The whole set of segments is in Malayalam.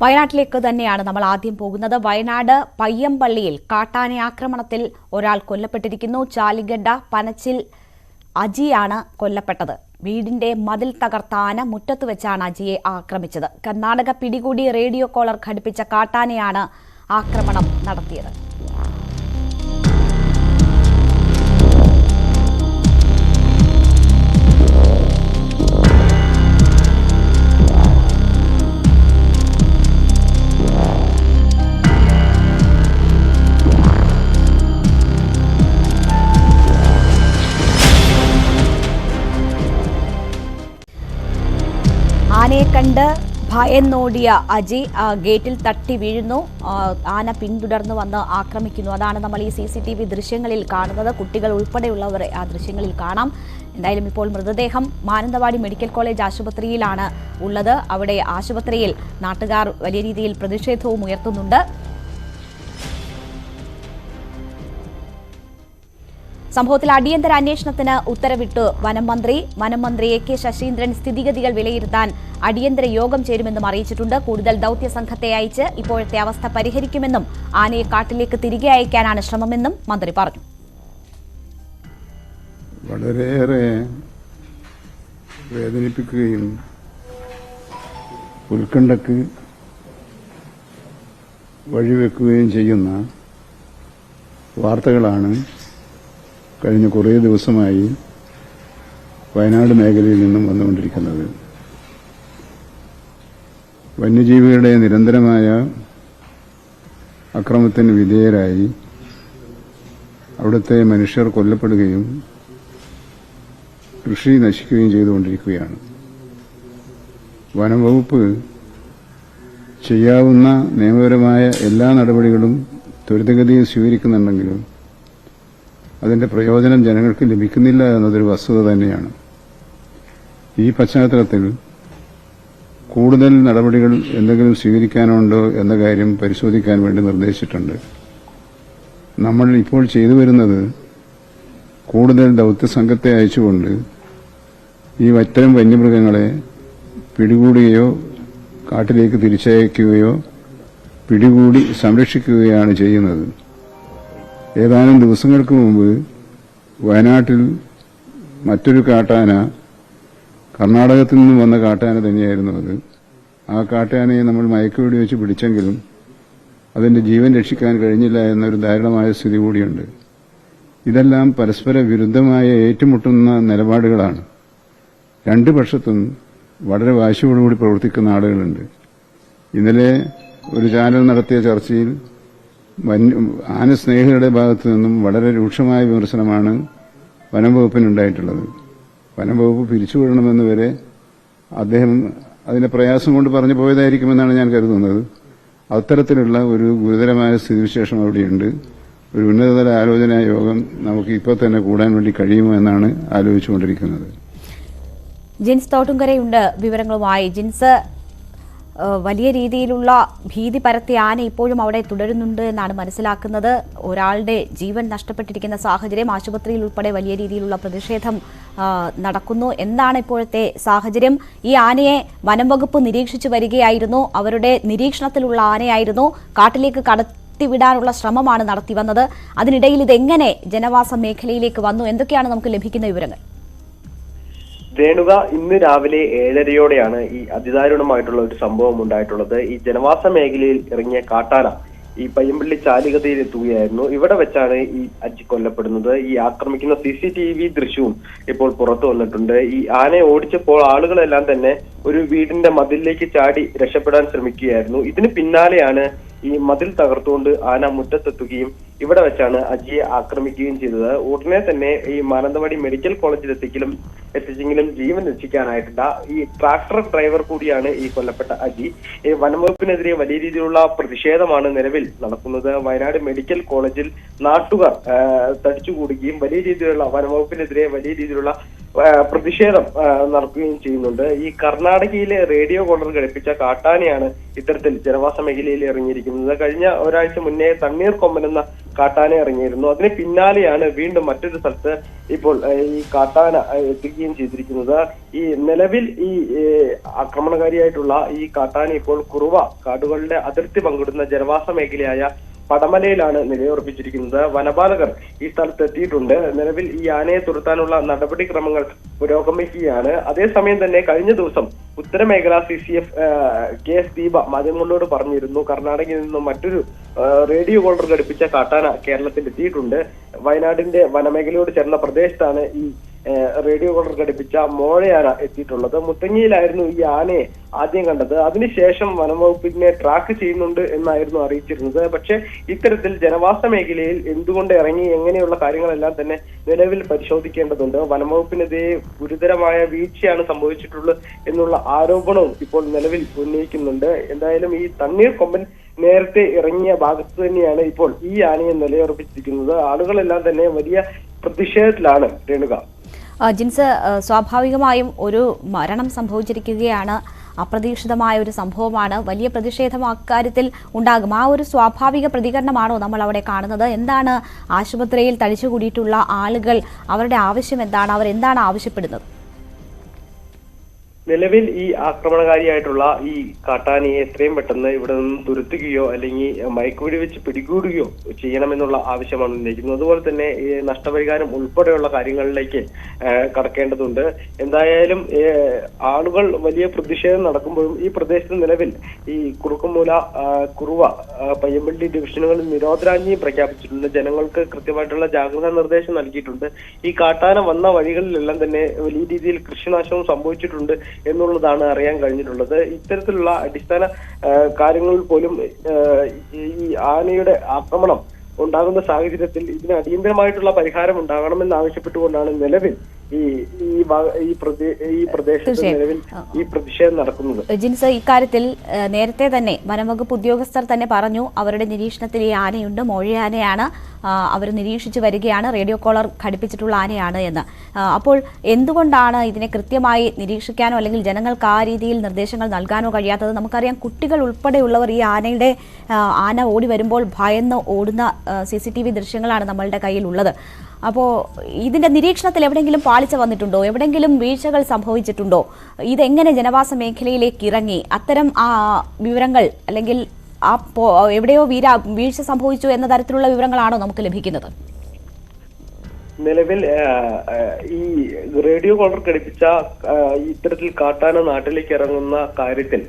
വയനാട്ടിലേക്ക് തന്നെയാണ് നമ്മൾ ആദ്യം പോകുന്നത്. വയനാട് പയ്യമ്പള്ളിയിൽ കാട്ടാന ആക്രമണത്തിൽ ഒരാൾ കൊല്ലപ്പെട്ടിരിക്കുന്നു. ചാലിഗഡ്ഡ പനച്ചിൽ അജിയാണ് കൊല്ലപ്പെട്ടത്. വീടിന്റെ മതിൽ തകർത്ത ആന മുറ്റത്ത് വെച്ചാണ് അജിയെ ആക്രമിച്ചത്. കർണാടക പിടികൂടി റേഡിയോ കോളർ ഘടിപ്പിച്ച കാട്ടാനയാണ് ആക്രമണം നടത്തിയത്. ആനയെ കണ്ട് ഭയന്നോടിയ അജി ഗേറ്റിൽ തട്ടി വീഴുന്നു. ആന പിന്തുടർന്ന് വന്ന് ആക്രമിക്കുന്നു. അതാണ് നമ്മൾ ഈ CCTV ദൃശ്യങ്ങളിൽ കാണുന്നത്. കുട്ടികൾ ഉൾപ്പെടെയുള്ളവരെ ആ ദൃശ്യങ്ങളിൽ കാണാം. എന്തായാലും ഇപ്പോൾ മൃതദേഹം മാനന്തവാടി മെഡിക്കൽ കോളേജ് ആശുപത്രിയിലാണ് ഉള്ളത്. അവിടെ ആശുപത്രിയിൽ നാട്ടുകാർ വലിയ രീതിയിൽ പ്രതിഷേധവും ഉയർത്തുന്നുണ്ട്. സംഭവത്തിൽ അടിയന്തര അന്വേഷണത്തിന് ഉത്തരവിട്ടു വനം മന്ത്രി AK ശശീന്ദ്രൻ സ്ഥിതിഗതികൾ വിലയിരുത്താൻ അടിയന്തര യോഗം ചേരുമെന്നും അറിയിച്ചിട്ടുണ്ട്. കൂടുതൽ ദൌത്യ സംഘത്തെ അയച്ച് ഇപ്പോഴത്തെ അവസ്ഥ പരിഹരിക്കുമെന്നും ആനയെ കാട്ടിലേക്ക് തിരികെ അയക്കാനാണ് ശ്രമമെന്നും മന്ത്രി പറഞ്ഞു. വളരെയേറെ വേദനിപ്പിക്കുകയും ഉത്കണ്ഠക്ക് വഴിവെക്കുകയും ചെയ്യുന്ന വാർത്തകളാണ് കഴിഞ്ഞ കുറേ ദിവസമായി വയനാട് മേഖലയിൽ നിന്നും വന്നുകൊണ്ടിരിക്കുന്നത്. വന്യജീവികളുടെ നിരന്തരമായ അക്രമത്തിന് വിധേയരായി അവിടുത്തെ മനുഷ്യർ കൊല്ലപ്പെടുകയും കൃഷി നശിക്കുകയും ചെയ്തുകൊണ്ടിരിക്കുകയാണ്. വനംവകുപ്പ് ചെയ്യാവുന്ന നിയമപരമായ എല്ലാ നടപടികളും ത്വരിതഗതിയിൽ സ്വീകരിക്കുന്നുണ്ടെങ്കിലും അതിന്റെ പ്രയോജനം ജനങ്ങൾക്ക് ലഭിക്കുന്നില്ല എന്നതൊരു വസ്തുത തന്നെയാണ്. ഈ പശ്ചാത്തലത്തിൽ കൂടുതൽ നടപടികൾ എന്തെങ്കിലും സ്വീകരിക്കാനുണ്ടോ എന്ന കാര്യം പരിശോധിക്കാൻ വേണ്ടി നിർദ്ദേശിച്ചിട്ടുണ്ട്. നമ്മൾ ഇപ്പോൾ ചെയ്തു വരുന്നത് കൂടുതൽ ദൌത്യസംഘത്തെ അയച്ചുകൊണ്ട് ഈ ഇത്തരം വന്യമൃഗങ്ങളെ പിടികൂടുകയോ കാട്ടിലേക്ക് തിരിച്ചയക്കുകയോ പിടികൂടി സംരക്ഷിക്കുകയാണ് ചെയ്യുന്നത്. ഏതാനും ദിവസങ്ങൾക്ക് മുമ്പ് വയനാട്ടിൽ മറ്റൊരു കാട്ടാന, കർണാടകത്തിൽ നിന്നും വന്ന കാട്ടാന തന്നെയായിരുന്നു അത്. ആ കാട്ടാനയെ നമ്മൾ മയക്കുവെടി വെച്ച് പിടിച്ചെങ്കിലും അതിന്റെ ജീവൻ രക്ഷിക്കാൻ കഴിഞ്ഞില്ല എന്നൊരു ദാരുണമായ സ്ഥിതി കൂടിയുണ്ട്. ഇതെല്ലാം പരസ്പര വിരുദ്ധമായ ഏറ്റുമുട്ടുന്ന നിലപാടുകളാണ്. രണ്ടു പക്ഷത്തും വളരെ വാശിയോടുകൂടി പ്രവർത്തിക്കുന്ന ആളുകളുണ്ട്. ഇന്നലെ ഒരു ചാനൽ നടത്തിയ ചർച്ചയിൽ ആനസ്നേഹികളുടെ ഭാഗത്തു നിന്നും വളരെ രൂക്ഷമായ വിമർശനമാണ് വനം വകുപ്പിനുണ്ടായിട്ടുള്ളത്. വനം വകുപ്പ് പിരിച്ചുവിടണമെന്ന് വരെ അദ്ദേഹം അതിന്റെ പ്രയാസം കൊണ്ട് പറഞ്ഞു പോയതായിരിക്കുമെന്നാണ് ഞാൻ കരുതുന്നത്. അത്തരത്തിലുള്ള ഒരു ഗുരുതരമായ സ്ഥിതിവിശേഷം അവിടെയുണ്ട്. ഒരു ഉന്നതതല ആലോചനാ യോഗം നമുക്ക് ഇപ്പോൾ തന്നെ കൂടാൻ വേണ്ടി കഴിയുമോ എന്നാണ് ആലോചിച്ചുകൊണ്ടിരിക്കുന്നത്. ജിൻസ് തോട്ടുംകരയുണ്ട് വിവരങ്ങളുമായി. ജിൻസ്, വലിയ രീതിയിലുള്ള ഭീതി പരത്തിയ ആന ഇപ്പോഴും അവിടെ തുടരുന്നുണ്ട് എന്നാണ് മനസ്സിലാക്കുന്നത്. ഒരാളുടെ ജീവൻ നഷ്ടപ്പെട്ടിരിക്കുന്ന സാഹചര്യം, ആശുപത്രിയിൽ ഉൾപ്പെടെ വലിയ രീതിയിലുള്ള പ്രതിഷേധം നടക്കുന്നു. എന്താണ് ഇപ്പോഴത്തെ സാഹചര്യം? ഈ ആനയെ വനം വകുപ്പ് നിരീക്ഷിച്ചു വരികയായിരുന്നു. അവരുടെ നിരീക്ഷണത്തിലുള്ള ആനയായിരുന്നു. കാട്ടിലേക്ക് കടത്തിവിടാനുള്ള ശ്രമമാണ് നടത്തി വന്നത്. അതിനിടയിൽ ഇതെങ്ങനെ ജനവാസ മേഖലയിലേക്ക് വന്നു? എന്തൊക്കെയാണ് നമുക്ക് ലഭിക്കുന്ന വിവരങ്ങൾ? രേണുക, ഇന്ന് രാവിലെ 7:30യോടെയാണ് ഈ അതിദാരുണമായിട്ടുള്ള ഒരു സംഭവം ഉണ്ടായിട്ടുള്ളത്. ഈ ജനവാസ മേഖലയിൽ ഇറങ്ങിയ കാട്ടാന ഈ പയ്യമ്പള്ളി ചാലിഗതയിൽ എത്തുകയായിരുന്നു. ഇവിടെ വെച്ചാണ് ഈ അജി കൊല്ലപ്പെടുന്നത്. ഈ ആക്രമിക്കുന്ന CCTV ദൃശ്യവും ഇപ്പോൾ പുറത്തു വന്നിട്ടുണ്ട്. ഈ ആനയെ ഓടിച്ചപ്പോൾ ആളുകളെല്ലാം തന്നെ ഒരു വീടിന്റെ മതിലിലേക്ക് ചാടി രക്ഷപ്പെടാൻ ശ്രമിക്കുകയായിരുന്നു. ഇതിന് പിന്നാലെയാണ് ഈ മതിൽ തകർത്തുകൊണ്ട് ആന മുറ്റത്തെത്തുകയും ഇവിടെ വെച്ചാണ് അജിയെ ആക്രമിക്കുകയും ചെയ്തത്. ഉടനെ തന്നെ ഈ മാനന്തവാടി മെഡിക്കൽ കോളേജിൽ എത്തിച്ചെങ്കിലും ജീവൻ രക്ഷിക്കാനായിട്ടില്ല. ഈ ട്രാക്ടർ ഡ്രൈവർ കൂടിയാണ് ഈ കൊല്ലപ്പെട്ട അജി. ഈ വനംവകുപ്പിനെതിരെ വലിയ രീതിയിലുള്ള പ്രതിഷേധമാണ് നിലവിൽ നടക്കുന്നത്. വയനാട് മെഡിക്കൽ കോളേജിൽ നാട്ടുകാർ തടിച്ചുകൂടുകയും വലിയ രീതിയിലുള്ള വനംവകുപ്പിനെതിരെ വലിയ രീതിയിലുള്ള പ്രതിഷേധം നടത്തുകയും ചെയ്യുന്നുണ്ട്. ഈ കർണാടകയിലെ റേഡിയോ കോളർ ഘടിപ്പിച്ച കാട്ടാനയാണ് ഇത്തരത്തിൽ ജനവാസ മേഖലയിൽ ഇറങ്ങിയിരിക്കുന്നത്. കഴിഞ്ഞ ഒരാഴ്ച മുന്നേ തണ്ണീർക്കൊമ്പൻ എന്ന കാട്ടാന ഇറങ്ങിയിരുന്നു. അതിന് പിന്നാലെയാണ് വീണ്ടും മറ്റൊരു സ്ഥലത്ത് ഇപ്പോൾ ഈ കാട്ടാന എത്തുകയും ചെയ്തിരിക്കുന്നത്. ഈ നിലവിൽ ഈ ആക്രമണകാരിയായിട്ടുള്ള ഈ കാട്ടാന ഇപ്പോൾ കുറുവ കാടുകളുടെ അതിർത്തി പങ്കിടുന്ന ജനവാസ മേഖലയായ പടമലയിലാണ് നിലയുറപ്പിച്ചിരിക്കുന്നത്. വനപാലകർ ഈ സ്ഥലത്ത് എത്തിയിട്ടുണ്ട്. നിലവിൽ ഈ ആനയെ തുരത്താനുള്ള നടപടിക്രമങ്ങൾ പുരോഗമിക്കുകയാണ്. അതേസമയം തന്നെ കഴിഞ്ഞ ദിവസം ഉത്തരമേഖല CCF KS ദീപ മാധ്യമങ്ങളോട് പറഞ്ഞിരുന്നു, കർണാടകയിൽ നിന്നും മറ്റൊരു റേഡിയോ കോളർ ഘടിപ്പിച്ച കാട്ടാന കേരളത്തിൽ എത്തിയിട്ടുണ്ട്. വയനാടിന്റെ വനമേഖലയോട് ചേർന്ന പ്രദേശത്താണ് ഈ റേഡിയോ കോളർ ഘടിപ്പിച്ച മോഴയാന എത്തിയിട്ടുള്ളത്. മുത്തങ്ങിയിലായിരുന്നു ഈ ആനയെ ആദ്യം കണ്ടത്. അതിനുശേഷം വനംവകുപ്പിനെ ട്രാക്ക് ചെയ്യുന്നുണ്ട് എന്നായിരുന്നു അറിയിച്ചിരുന്നത്. പക്ഷേ ഇത്തരത്തിൽ ജനവാസ മേഖലയിൽ എന്തുകൊണ്ട് ഇറങ്ങി, എങ്ങനെയുള്ള കാര്യങ്ങളെല്ലാം തന്നെ നിലവിൽ പരിശോധിക്കേണ്ടതുണ്ട്. വനംവകുപ്പിനെതിരെ ഗുരുതരമായ വീഴ്ചയാണ് സംഭവിച്ചിട്ടുള്ളത് എന്നുള്ള ആരോപണവും ഇപ്പോൾ നിലവിൽ ഉന്നയിക്കുന്നുണ്ട്. എന്തായാലും ഈ തണ്ണീർക്കൊമ്പൻ നേരത്തെ ഇറങ്ങിയ ഭാഗത്ത് തന്നെയാണ് ഇപ്പോൾ ഈ ആനയെ നിലയുറപ്പിച്ചിരിക്കുന്നത്. ആളുകളെല്ലാം തന്നെ വലിയ പ്രതിഷേധത്തിലാണ്. രേണുക, ജിൻസ്, സ്വാഭാവികമായും ഒരു മരണം സംഭവിച്ചിരിക്കുകയാണ്. അപ്രതീക്ഷിതമായ ഒരു സംഭവമാണ്. വലിയ പ്രതിഷേധം അക്കാര്യത്തിൽ ഉണ്ടാകും. ആ ഒരു സ്വാഭാവിക പ്രതികരണമാണോ നമ്മൾ അവിടെ കാണുന്നത്? എന്താണ് ആശുപത്രിയിൽ തടിച്ചുകൂടിയിട്ടുള്ള ആളുകൾ, അവരുടെ ആവശ്യം എന്താണ്? അവരെന്താണ് ആവശ്യപ്പെടുന്നത്? നിലവിൽ ഈ ആക്രമണകാരിയായിട്ടുള്ള ഈ കാട്ടാനയെ എത്രയും പെട്ടെന്ന് ഇവിടെ നിന്ന് തുരത്തുകയോ അല്ലെങ്കിൽ മയക്കുവെടി വെച്ച് പിടികൂടുകയോ ചെയ്യണമെന്നുള്ള ആവശ്യമാണ് ഉന്നയിക്കുന്നത്. അതുപോലെ തന്നെ ഈ നഷ്ടപരിഹാരം ഉൾപ്പെടെയുള്ള കാര്യങ്ങളിലേക്ക് കടക്കേണ്ടതുണ്ട്. എന്തായാലും ആളുകൾ വലിയ പ്രതിഷേധം നടക്കുമ്പോഴും ഈ പ്രദേശത്ത് നിലവിൽ ഈ കുറുക്കുമൂല, കുറുവ, പയ്യമ്പള്ളി ഡിവിഷനുകളിൽ നിരോധനാജ്ഞയും പ്രഖ്യാപിച്ചിട്ടുണ്ട്. ജനങ്ങൾക്ക് കൃത്യമായിട്ടുള്ള ജാഗ്രതാ നിർദ്ദേശം നൽകിയിട്ടുണ്ട്. ഈ കാട്ടാന വന്ന വഴികളിലെല്ലാം തന്നെ വലിയ രീതിയിൽ കൃഷിനാശവും സംഭവിച്ചിട്ടുണ്ട് എന്നുള്ളതാണ് അറിയാൻ കഴിഞ്ഞിട്ടുള്ളത്. ഇത്തരത്തിലുള്ള അടിസ്ഥാന കാര്യങ്ങളിൽ പോലും ഈ ആനയുടെ ആക്രമണം ഉണ്ടാകുന്ന സാഹചര്യത്തിൽ ഇതിന് അടിയന്തരമായിട്ടുള്ള പരിഹാരം ഉണ്ടാകണമെന്ന് ആവശ്യപ്പെട്ടുകൊണ്ടാണ് നിലവിൽ ഈ പ്രദേശത്ത് നിലവിൽ ഈ പ്രതിഷേധം നടക്കുന്നത്. ജിൻസ്, ഇക്കാര്യത്തിൽ നേരത്തെ തന്നെ വനംവകുപ്പ് ഉദ്യോഗസ്ഥർ തന്നെ പറഞ്ഞു, അവരുടെ നിരീക്ഷണത്തിൽ ഈ ആനയുണ്ട്, മോഴയാനയാണ്, അവർ നിരീക്ഷിച്ചു വരികയാണ്, റേഡിയോ കോളർ ഘടിപ്പിച്ചിട്ടുള്ള ആനയാണ് എന്ന്. അപ്പോൾ എന്തുകൊണ്ടാണ് ഇതിനെ കൃത്യമായി നിരീക്ഷിക്കാനോ അല്ലെങ്കിൽ ജനങ്ങൾക്ക് ആ രീതിയിൽ നിർദ്ദേശങ്ങൾ നൽകാനോ കഴിയാത്തത്? നമുക്കറിയാം, കുട്ടികൾ ഉൾപ്പെടെയുള്ളവർ ഈ ആന ഓടി വരുമ്പോൾ ഭയന്ന് ഓടുന്ന CCTV ദൃശ്യങ്ങളാണ് നമ്മളുടെ കയ്യിൽ ഉള്ളത്. അപ്പോൾ ഇതിന്റെ നിരീക്ഷണത്തിൽ എവിടെയെങ്കിലും പാളിച്ച വന്നിട്ടുണ്ടോ? എവിടെയെങ്കിലും വീഴ്ചകൾ സംഭവിച്ചിട്ടുണ്ടോ? ഇതെങ്ങനെ ജനവാസ മേഖലയിലേക്ക് ഇറങ്ങി? അത്തരം വിവരങ്ങൾ അല്ലെങ്കിൽ എവിടെയോ വീഴ്ച സംഭവിച്ചു എന്ന തരത്തിലുള്ള വിവരങ്ങളാണോ നമുക്ക് ലഭിക്കുന്നത്? നിലവിൽ ഈ റേഡിയോ കോളർ ഘടിപ്പിച്ച ഇത്തരത്തിൽ കാട്ടാന നാട്ടിലേക്ക് ഇറങ്ങുന്ന കാര്യത്തിൽ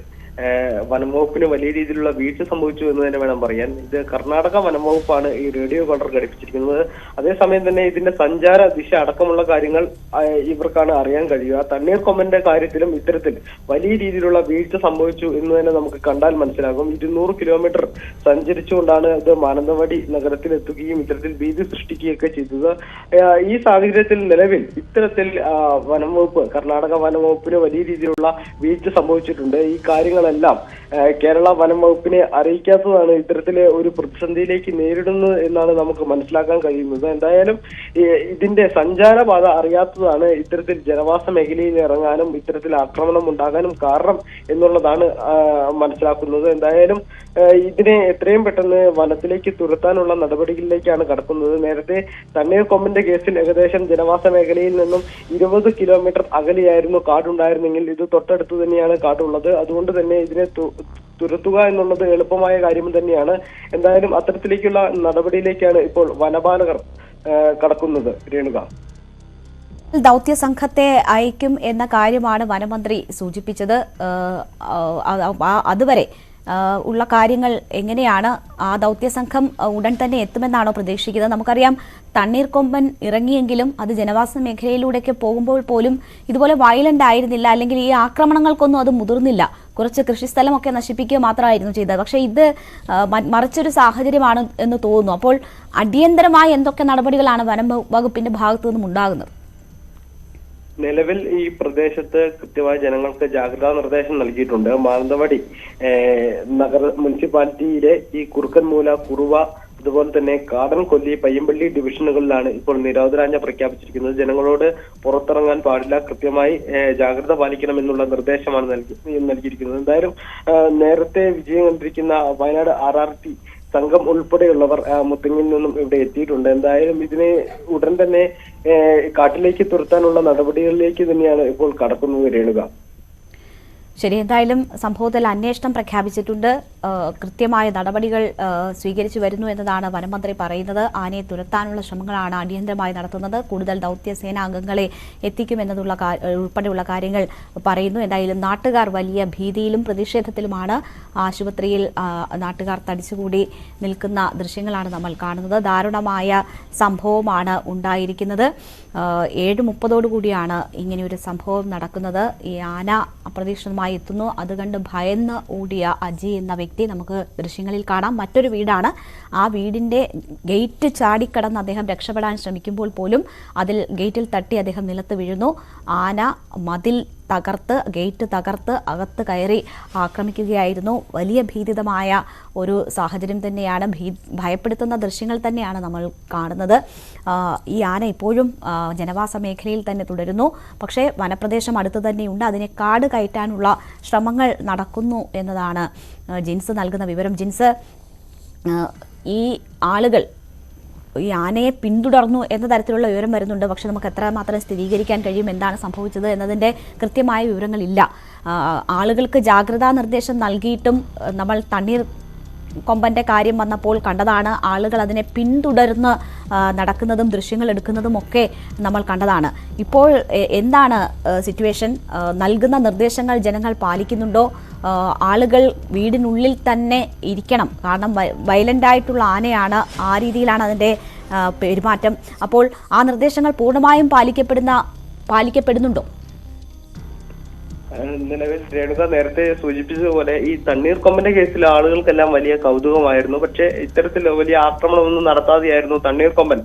വനംവകുപ്പിന് വലിയ രീതിയിലുള്ള വീഴ്ച സംഭവിച്ചു എന്ന് തന്നെ വേണം പറയാൻ. ഇത് കർണാടക വനംവകുപ്പാണ് ഈ റേഡിയോ കോളർ ഘടിപ്പിച്ചിരിക്കുന്നത്. അതേസമയം തന്നെ ഇതിന്റെ സഞ്ചാര ദിശ അടക്കമുള്ള കാര്യങ്ങൾ ഇവർക്കാണ് അറിയാൻ കഴിയുക. തണ്ണീർക്കൊമ്പന്റെ കാര്യത്തിലും ഇത്തരത്തിൽ വലിയ രീതിയിലുള്ള വീഴ്ച സംഭവിച്ചു എന്ന് തന്നെ നമുക്ക് കണ്ടാൽ മനസ്സിലാകും. 200 കിലോമീറ്റർ സഞ്ചരിച്ചുകൊണ്ടാണ് ഇത് മാനന്തവാടി നഗരത്തിലെത്തുകയും ഇത്തരത്തിൽ ഭീതി സൃഷ്ടിക്കുകയൊക്കെ ചെയ്തത്. ഈ സാഹചര്യത്തിൽ നിലവിൽ ഇത്തരത്തിൽ വനംവകുപ്പ്, കർണാടക വനംവകുപ്പിന് വലിയ രീതിയിലുള്ള വീഴ്ച സംഭവിച്ചിട്ടുണ്ട്. ഈ കാര്യങ്ങളെല്ലാം കേരള വനം വകുപ്പിനെ അറിയിക്കാത്തതാണ് ഇത്തരത്തിലെ ഒരു പ്രതിസന്ധിയിലേക്ക് നേരിടുന്നത് എന്നാണ് നമുക്ക് മനസ്സിലാക്കാൻ കഴിയുന്നത്. എന്തായാലും ഇതിന്റെ സഞ്ചാരപാത അറിയാത്തതാണ് ഇത്തരത്തിൽ ജനവാസ മേഖലയിൽ ഇറങ്ങാനും ഇത്തരത്തിൽ ആക്രമണം ഉണ്ടാകാനും കാരണം എന്നുള്ളതാണ് മനസ്സിലാക്കുന്നത്. എന്തായാലും ഇതിനെ എത്രയും പെട്ടെന്ന് വനത്തിലേക്ക് തുരത്താനുള്ള നടപടികളിലേക്കാണ് കടക്കുന്നത്. നേരത്തെ തണ്ണീർക്കൊമ്പന്റെ കേസിൽ ഏകദേശം ജനവാസ മേഖലയിൽ നിന്നും 20 കിലോമീറ്റർ അകലെയായിരുന്നു കാടുണ്ടായിരുന്നെങ്കിൽ ഇത് തൊട്ടടുത്ത് തന്നെയാണ് കാടുള്ളത്. അതുകൊണ്ട് തന്നെ ഇതിനെ തുരത്തുക എന്നുള്ളത് എളുപ്പമായ കാര്യം തന്നെയാണ്. എന്തായാലും അത്തരത്തിലേക്കുള്ള നടപടിയിലേക്കാണ് ഇപ്പോൾ വനപാലകർ കടക്കുന്നത്. രേണുക, ദൗത്യ സംഘത്തെ അയക്കും എന്ന കാര്യമാണ് വനമന്ത്രി സൂചിപ്പിച്ചത്. അതുവരെ ഉള്ള കാര്യങ്ങൾ എങ്ങനെയാണ്? ആ ദൗത്യസംഘം ഉടൻ തന്നെ എത്തുമെന്നാണോ പ്രതീക്ഷിക്കുന്നത്? നമുക്കറിയാം, തണ്ണീർക്കൊമ്പൻ ഇറങ്ങിയെങ്കിലും അത് ജനവാസ മേഖലയിലൂടെയൊക്കെ പോകുമ്പോൾ പോലും ഇതുപോലെ വയലന്റ് ആയിരുന്നില്ല, അല്ലെങ്കിൽ ഈ ആക്രമണങ്ങൾക്കൊന്നും അത് മുതിർന്നില്ല. കുറച്ച് കൃഷിസ്ഥലമൊക്കെ നശിപ്പിക്കുക മാത്രമായിരുന്നു ചെയ്തത്. പക്ഷേ ഇത് മറിച്ചൊരു സാഹചര്യമാണ് എന്ന് തോന്നുന്നു. അപ്പോൾ അടിയന്തരമായ എന്തൊക്കെ നടപടികളാണ് വനം വകുപ്പിന്റെ ഭാഗത്തു നിന്നും ഉണ്ടാകുന്നത്? നിലവിൽ ഈ പ്രദേശത്ത് കൃത്യമായ ജനങ്ങൾക്ക് ജാഗ്രതാ നിർദ്ദേശം നൽകിയിട്ടുണ്ട്. മാനന്തവാടി നഗര മുനിസിപ്പാലിറ്റിയിലെ ഈ കുറുക്കൻമൂല, കുറുവ, അതുപോലെ തന്നെ കാടൻകൊല്ലി, പയ്യമ്പള്ളി ഡിവിഷനുകളിലാണ് ഇപ്പോൾ നിരോധനാജ്ഞ പ്രഖ്യാപിച്ചിരിക്കുന്നത്. ജനങ്ങളോട് പുറത്തിറങ്ങാൻ പാടില്ല, കൃത്യമായി ജാഗ്രത പാലിക്കണം എന്നുള്ള നിർദ്ദേശമാണ് നൽകിയിരിക്കുന്നത്. എന്തായാലും നേരത്തെ വിജയം കണ്ടിരിക്കുന്ന വയനാട് RRT സംഘം ഉൾപ്പെടെയുള്ളവർ മുത്തങ്ങയിൽ നിന്നും ഇവിടെ എത്തിയിട്ടുണ്ട്. എന്തായാലും ഇതിനെ ഉടൻ തന്നെ കാട്ടിലേക്ക് തുരത്താനുള്ള നടപടികളിലേക്ക് തന്നെയാണ് ഇപ്പോൾ കടക്കുന്നത് രേണുക. ശരി, എന്തായാലും സംഭവത്തിൽ അന്വേഷണം പ്രഖ്യാപിച്ചിട്ടുണ്ട്. കൃത്യമായ നടപടികൾ സ്വീകരിച്ചു വരുന്നു എന്നതാണ് വനമന്ത്രി പറയുന്നത്. ആനയെ തുരത്താനുള്ള ശ്രമങ്ങളാണ് അടിയന്തരമായി നടത്തുന്നത്. കൂടുതൽ ദൗത്യസേന അംഗങ്ങളെ എത്തിക്കുമെന്നതുള്ള ഉൾപ്പെടെയുള്ള കാര്യങ്ങൾ പറയുന്നു. എന്തായാലും നാട്ടുകാർ വലിയ ഭീതിയിലും പ്രതിഷേധത്തിലുമാണ്. ആശുപത്രിയിൽ നാട്ടുകാർ തടിച്ചുകൂടി നിൽക്കുന്ന ദൃശ്യങ്ങളാണ് നമ്മൾ കാണുന്നത്. ദാരുണമായ സംഭവമാണ് ഉണ്ടായിരിക്കുന്നത്. 7:30 ഇങ്ങനെയൊരു സംഭവം നടക്കുന്നത്. ഈ ആന അപ്രതീക്ഷിതമായി എത്തുന്നു. അത് കണ്ട് ഭയന്ന് ഓടിയ അജി എന്ന വ്യക്തി നമുക്ക് ദൃശ്യങ്ങളിൽ കാണാം. മറ്റൊരു വീടാണ്. ആ വീടിന്റെ ഗേറ്റ് ചാടിക്കടന്ന് അദ്ദേഹം രക്ഷപ്പെടാൻ ശ്രമിക്കുമ്പോൾ പോലും അതിൽ ഗേറ്റിൽ തട്ടി അദ്ദേഹം നിലത്ത് വീഴുന്നു. ആന മതിൽ തകർത്ത്, ഗേറ്റ് തകർത്ത് അകത്ത് കയറി ആക്രമിക്കുകയായിരുന്നു. വലിയ ഭീതിതമായ ഒരു സാഹചര്യം തന്നെയാണ്. ഭയപ്പെടുത്തുന്ന ദൃശ്യങ്ങൾ തന്നെയാണ് നമ്മൾ കാണുന്നത്. ഈ ആന ഇപ്പോഴും ജനവാസ മേഖലയിൽ തന്നെ തുടരുന്നു. പക്ഷേ വനപ്രദേശം അടുത്ത് തന്നെയുണ്ട്. അതിനെ കാട് കയറ്റാനുള്ള ശ്രമങ്ങൾ നടക്കുന്നു എന്നതാണ് ജിൻസ് നൽകുന്ന വിവരം. ജിൻസ്, ഈ ആളുകൾ ഈ ആനയെ പിന്തുടർന്നു എന്ന തരത്തിലുള്ള വിവരം വരുന്നുണ്ട്. പക്ഷെ നമുക്ക് എത്രമാത്രം സ്ഥിരീകരിക്കാൻ കഴിയും എന്താണ് സംഭവിച്ചത് എന്നതിൻ്റെ കൃത്യമായ വിവരങ്ങളില്ല. ആളുകൾക്ക് ജാഗ്രതാ നിർദ്ദേശം നൽകിയിട്ടും നമ്മൾ തണ്ണീർ കൊമ്പൻ്റെ കാര്യം വന്നപ്പോൾ കണ്ടതാണ്. ആളുകൾ അതിനെ പിന്തുടർന്ന് നടക്കുന്നതും ദൃശ്യങ്ങൾ എടുക്കുന്നതും ഒക്കെ നമ്മൾ കണ്ടതാണ്. ഇപ്പോൾ എന്താണ് സിറ്റുവേഷൻ? നൽകുന്ന നിർദ്ദേശങ്ങൾ ജനങ്ങൾ പാലിക്കുന്നുണ്ടോ? ആളുകൾ വീടിനുള്ളിൽ തന്നെ ഇരിക്കണം, കാരണം വയലൻ്റ് ആയിട്ടുള്ള ആനയാണ്, ആ രീതിയിലാണ് അതിൻ്റെ പെരുമാറ്റം. അപ്പോൾ ആ നിർദ്ദേശങ്ങൾ പൂർണ്ണമായും പാലിക്കപ്പെടുന്നുണ്ടോ? നിലവിൽ രേണുക നേരത്തെ സൂചിപ്പിച്ചതുപോലെ ഈ തണ്ണീർക്കൊമ്പന്റെ കേസിൽ ആളുകൾക്കെല്ലാം വലിയ കൗതുകമായിരുന്നു. പക്ഷേ ഇത്തരത്തിൽ വലിയ ആക്രമണമൊന്നും നടത്താതെയായിരുന്നു തണ്ണീർക്കൊമ്പൻ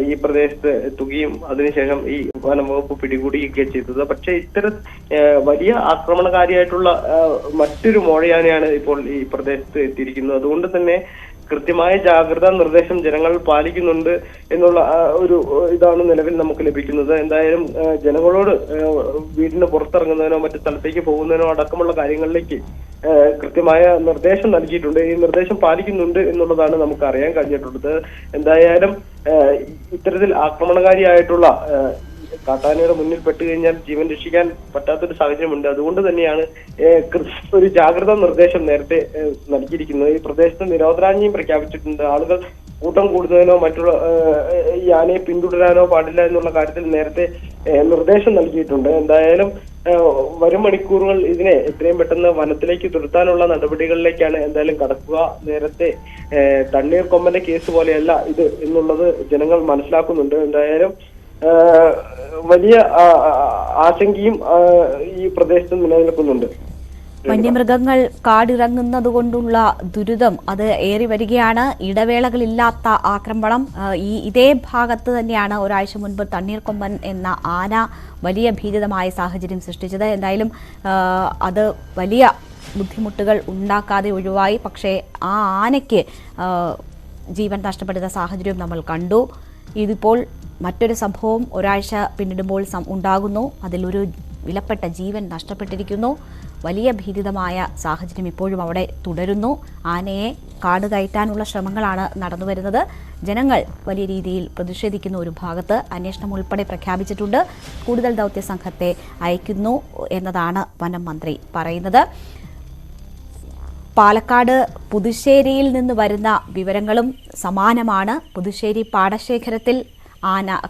ഈ പ്രദേശത്ത് എത്തുകയും അതിനുശേഷം ഈ വനംവകുപ്പ് പിടികൂടുകയൊക്കെ ചെയ്തത്. പക്ഷേ ഇത്തരം വലിയ ആക്രമണകാരിയായിട്ടുള്ള മറ്റൊരു മോഴയാനയാണ് ഇപ്പോൾ ഈ പ്രദേശത്ത് എത്തിയിരിക്കുന്നത്. അതുകൊണ്ട് തന്നെ കൃത്യമായ ജാഗ്രതാ നിർദ്ദേശം ജനങ്ങൾ പാലിക്കുന്നുണ്ട് എന്നുള്ള ഒരു ഇതാണ് നിലവിൽ നമുക്ക് ലഭിക്കുന്നത്. എന്തായാലും ജനങ്ങളോട് വീടിന് പുറത്തിറങ്ങുന്നതിനോ മറ്റു സ്ഥലത്തേക്ക് പോകുന്നതിനോ അടക്കമുള്ള കാര്യങ്ങളിലേക്ക് കൃത്യമായ നിർദ്ദേശം നൽകിയിട്ടുണ്ട്. ഈ നിർദ്ദേശം പാലിക്കുന്നുണ്ട് എന്നുള്ളതാണ് നമുക്ക് അറിയാൻ കഴിഞ്ഞിട്ടുള്ളത്. എന്തായാലും ഇത്തരത്തിൽ ആക്രമണകാരിയായിട്ടുള്ള കാട്ടാനയുടെ മുന്നിൽ പെട്ടു കഴിഞ്ഞാൽ ജീവൻ രക്ഷിക്കാൻ പറ്റാത്തൊരു സാഹചര്യമുണ്ട്. അതുകൊണ്ട് തന്നെയാണ് ഒരു ജാഗ്രതാ നിർദ്ദേശം നേരത്തെ നൽകിയിരിക്കുന്നത്. ഈ പ്രദേശത്ത് നിരോധനാജ്ഞയും പ്രഖ്യാപിച്ചിട്ടുണ്ട്. ആളുകൾ കൂട്ടം കൂടുന്നതിനോ മറ്റുള്ള ഈ ആനയെ പിന്തുടരാനോ പാടില്ല എന്നുള്ള കാര്യത്തിൽ നേരത്തെ നിർദ്ദേശം നൽകിയിട്ടുണ്ട്. എന്തായാലും വരും മണിക്കൂറുകൾ ഇതിനെ എത്രയും പെട്ടെന്ന് വനത്തിലേക്ക് തുരത്താനുള്ള നടപടികളിലേക്കാണ് എന്തായാലും കടക്കുക. നേരത്തെ തണ്ണീർക്കൊമ്പന്റെ കേസ് പോലെയല്ല ഇത് എന്നുള്ളത് ജനങ്ങൾ മനസ്സിലാക്കുന്നുണ്ട്. എന്തായാലും വലിയ ആശങ്കയും ഈ പ്രദേശത്ത് നിലനിൽക്കുന്നുണ്ട്. വന്യമൃഗങ്ങൾ കാടിറങ്ങുന്നത് കൊണ്ടുള്ള ദുരിതം അത് ഏറി വരികയാണ്. ഇടവേളകളില്ലാത്ത ആക്രമണം. ഇതേ ഭാഗത്ത് തന്നെയാണ് ഒരാഴ്ച മുൻപ് തണ്ണീർക്കൊമ്പൻ എന്ന ആന വലിയ ഭീതിതമായ സാഹചര്യം സൃഷ്ടിച്ചത്. എന്തായാലും അത് വലിയ ബുദ്ധിമുട്ടുകൾ ഉണ്ടാക്കാതെ ഒഴിവായി. പക്ഷേ ആ ആനയ്ക്ക് ജീവൻ നഷ്ടപ്പെടുന്ന സാഹചര്യം നമ്മൾ കണ്ടു. ഇതിപ്പോൾ മറ്റൊരു സംഭവം ഒരാഴ്ച പിന്നിടുമ്പോൾ ഉണ്ടാകുന്നു. അതിലൊരു വിലപ്പെട്ട ജീവൻ നഷ്ടപ്പെട്ടിരിക്കുന്നു. വലിയ ഭീതിതമായ സാഹചര്യം ഇപ്പോഴും അവിടെ തുടരുന്നു. ആനയെ കാട് കയറ്റാനുള്ള ശ്രമങ്ങളാണ് നടന്നുവരുന്നത്. ജനങ്ങൾ വലിയ രീതിയിൽ പ്രതിഷേധിക്കുന്ന ഒരു ഭാഗത്ത് അന്വേഷണം ഉൾപ്പെടെ പ്രഖ്യാപിച്ചിട്ടുണ്ട്. കൂടുതൽ ദൗത്യ സംഘത്തെ അയക്കുന്നു എന്നതാണ് വനം മന്ത്രി പറയുന്നത്. പാലക്കാട് പുതുശ്ശേരിയിൽ നിന്ന് വരുന്ന വിവരങ്ങളും സമാനമാണ്. പുതുശ്ശേരി പാടശേഖരത്തിൽ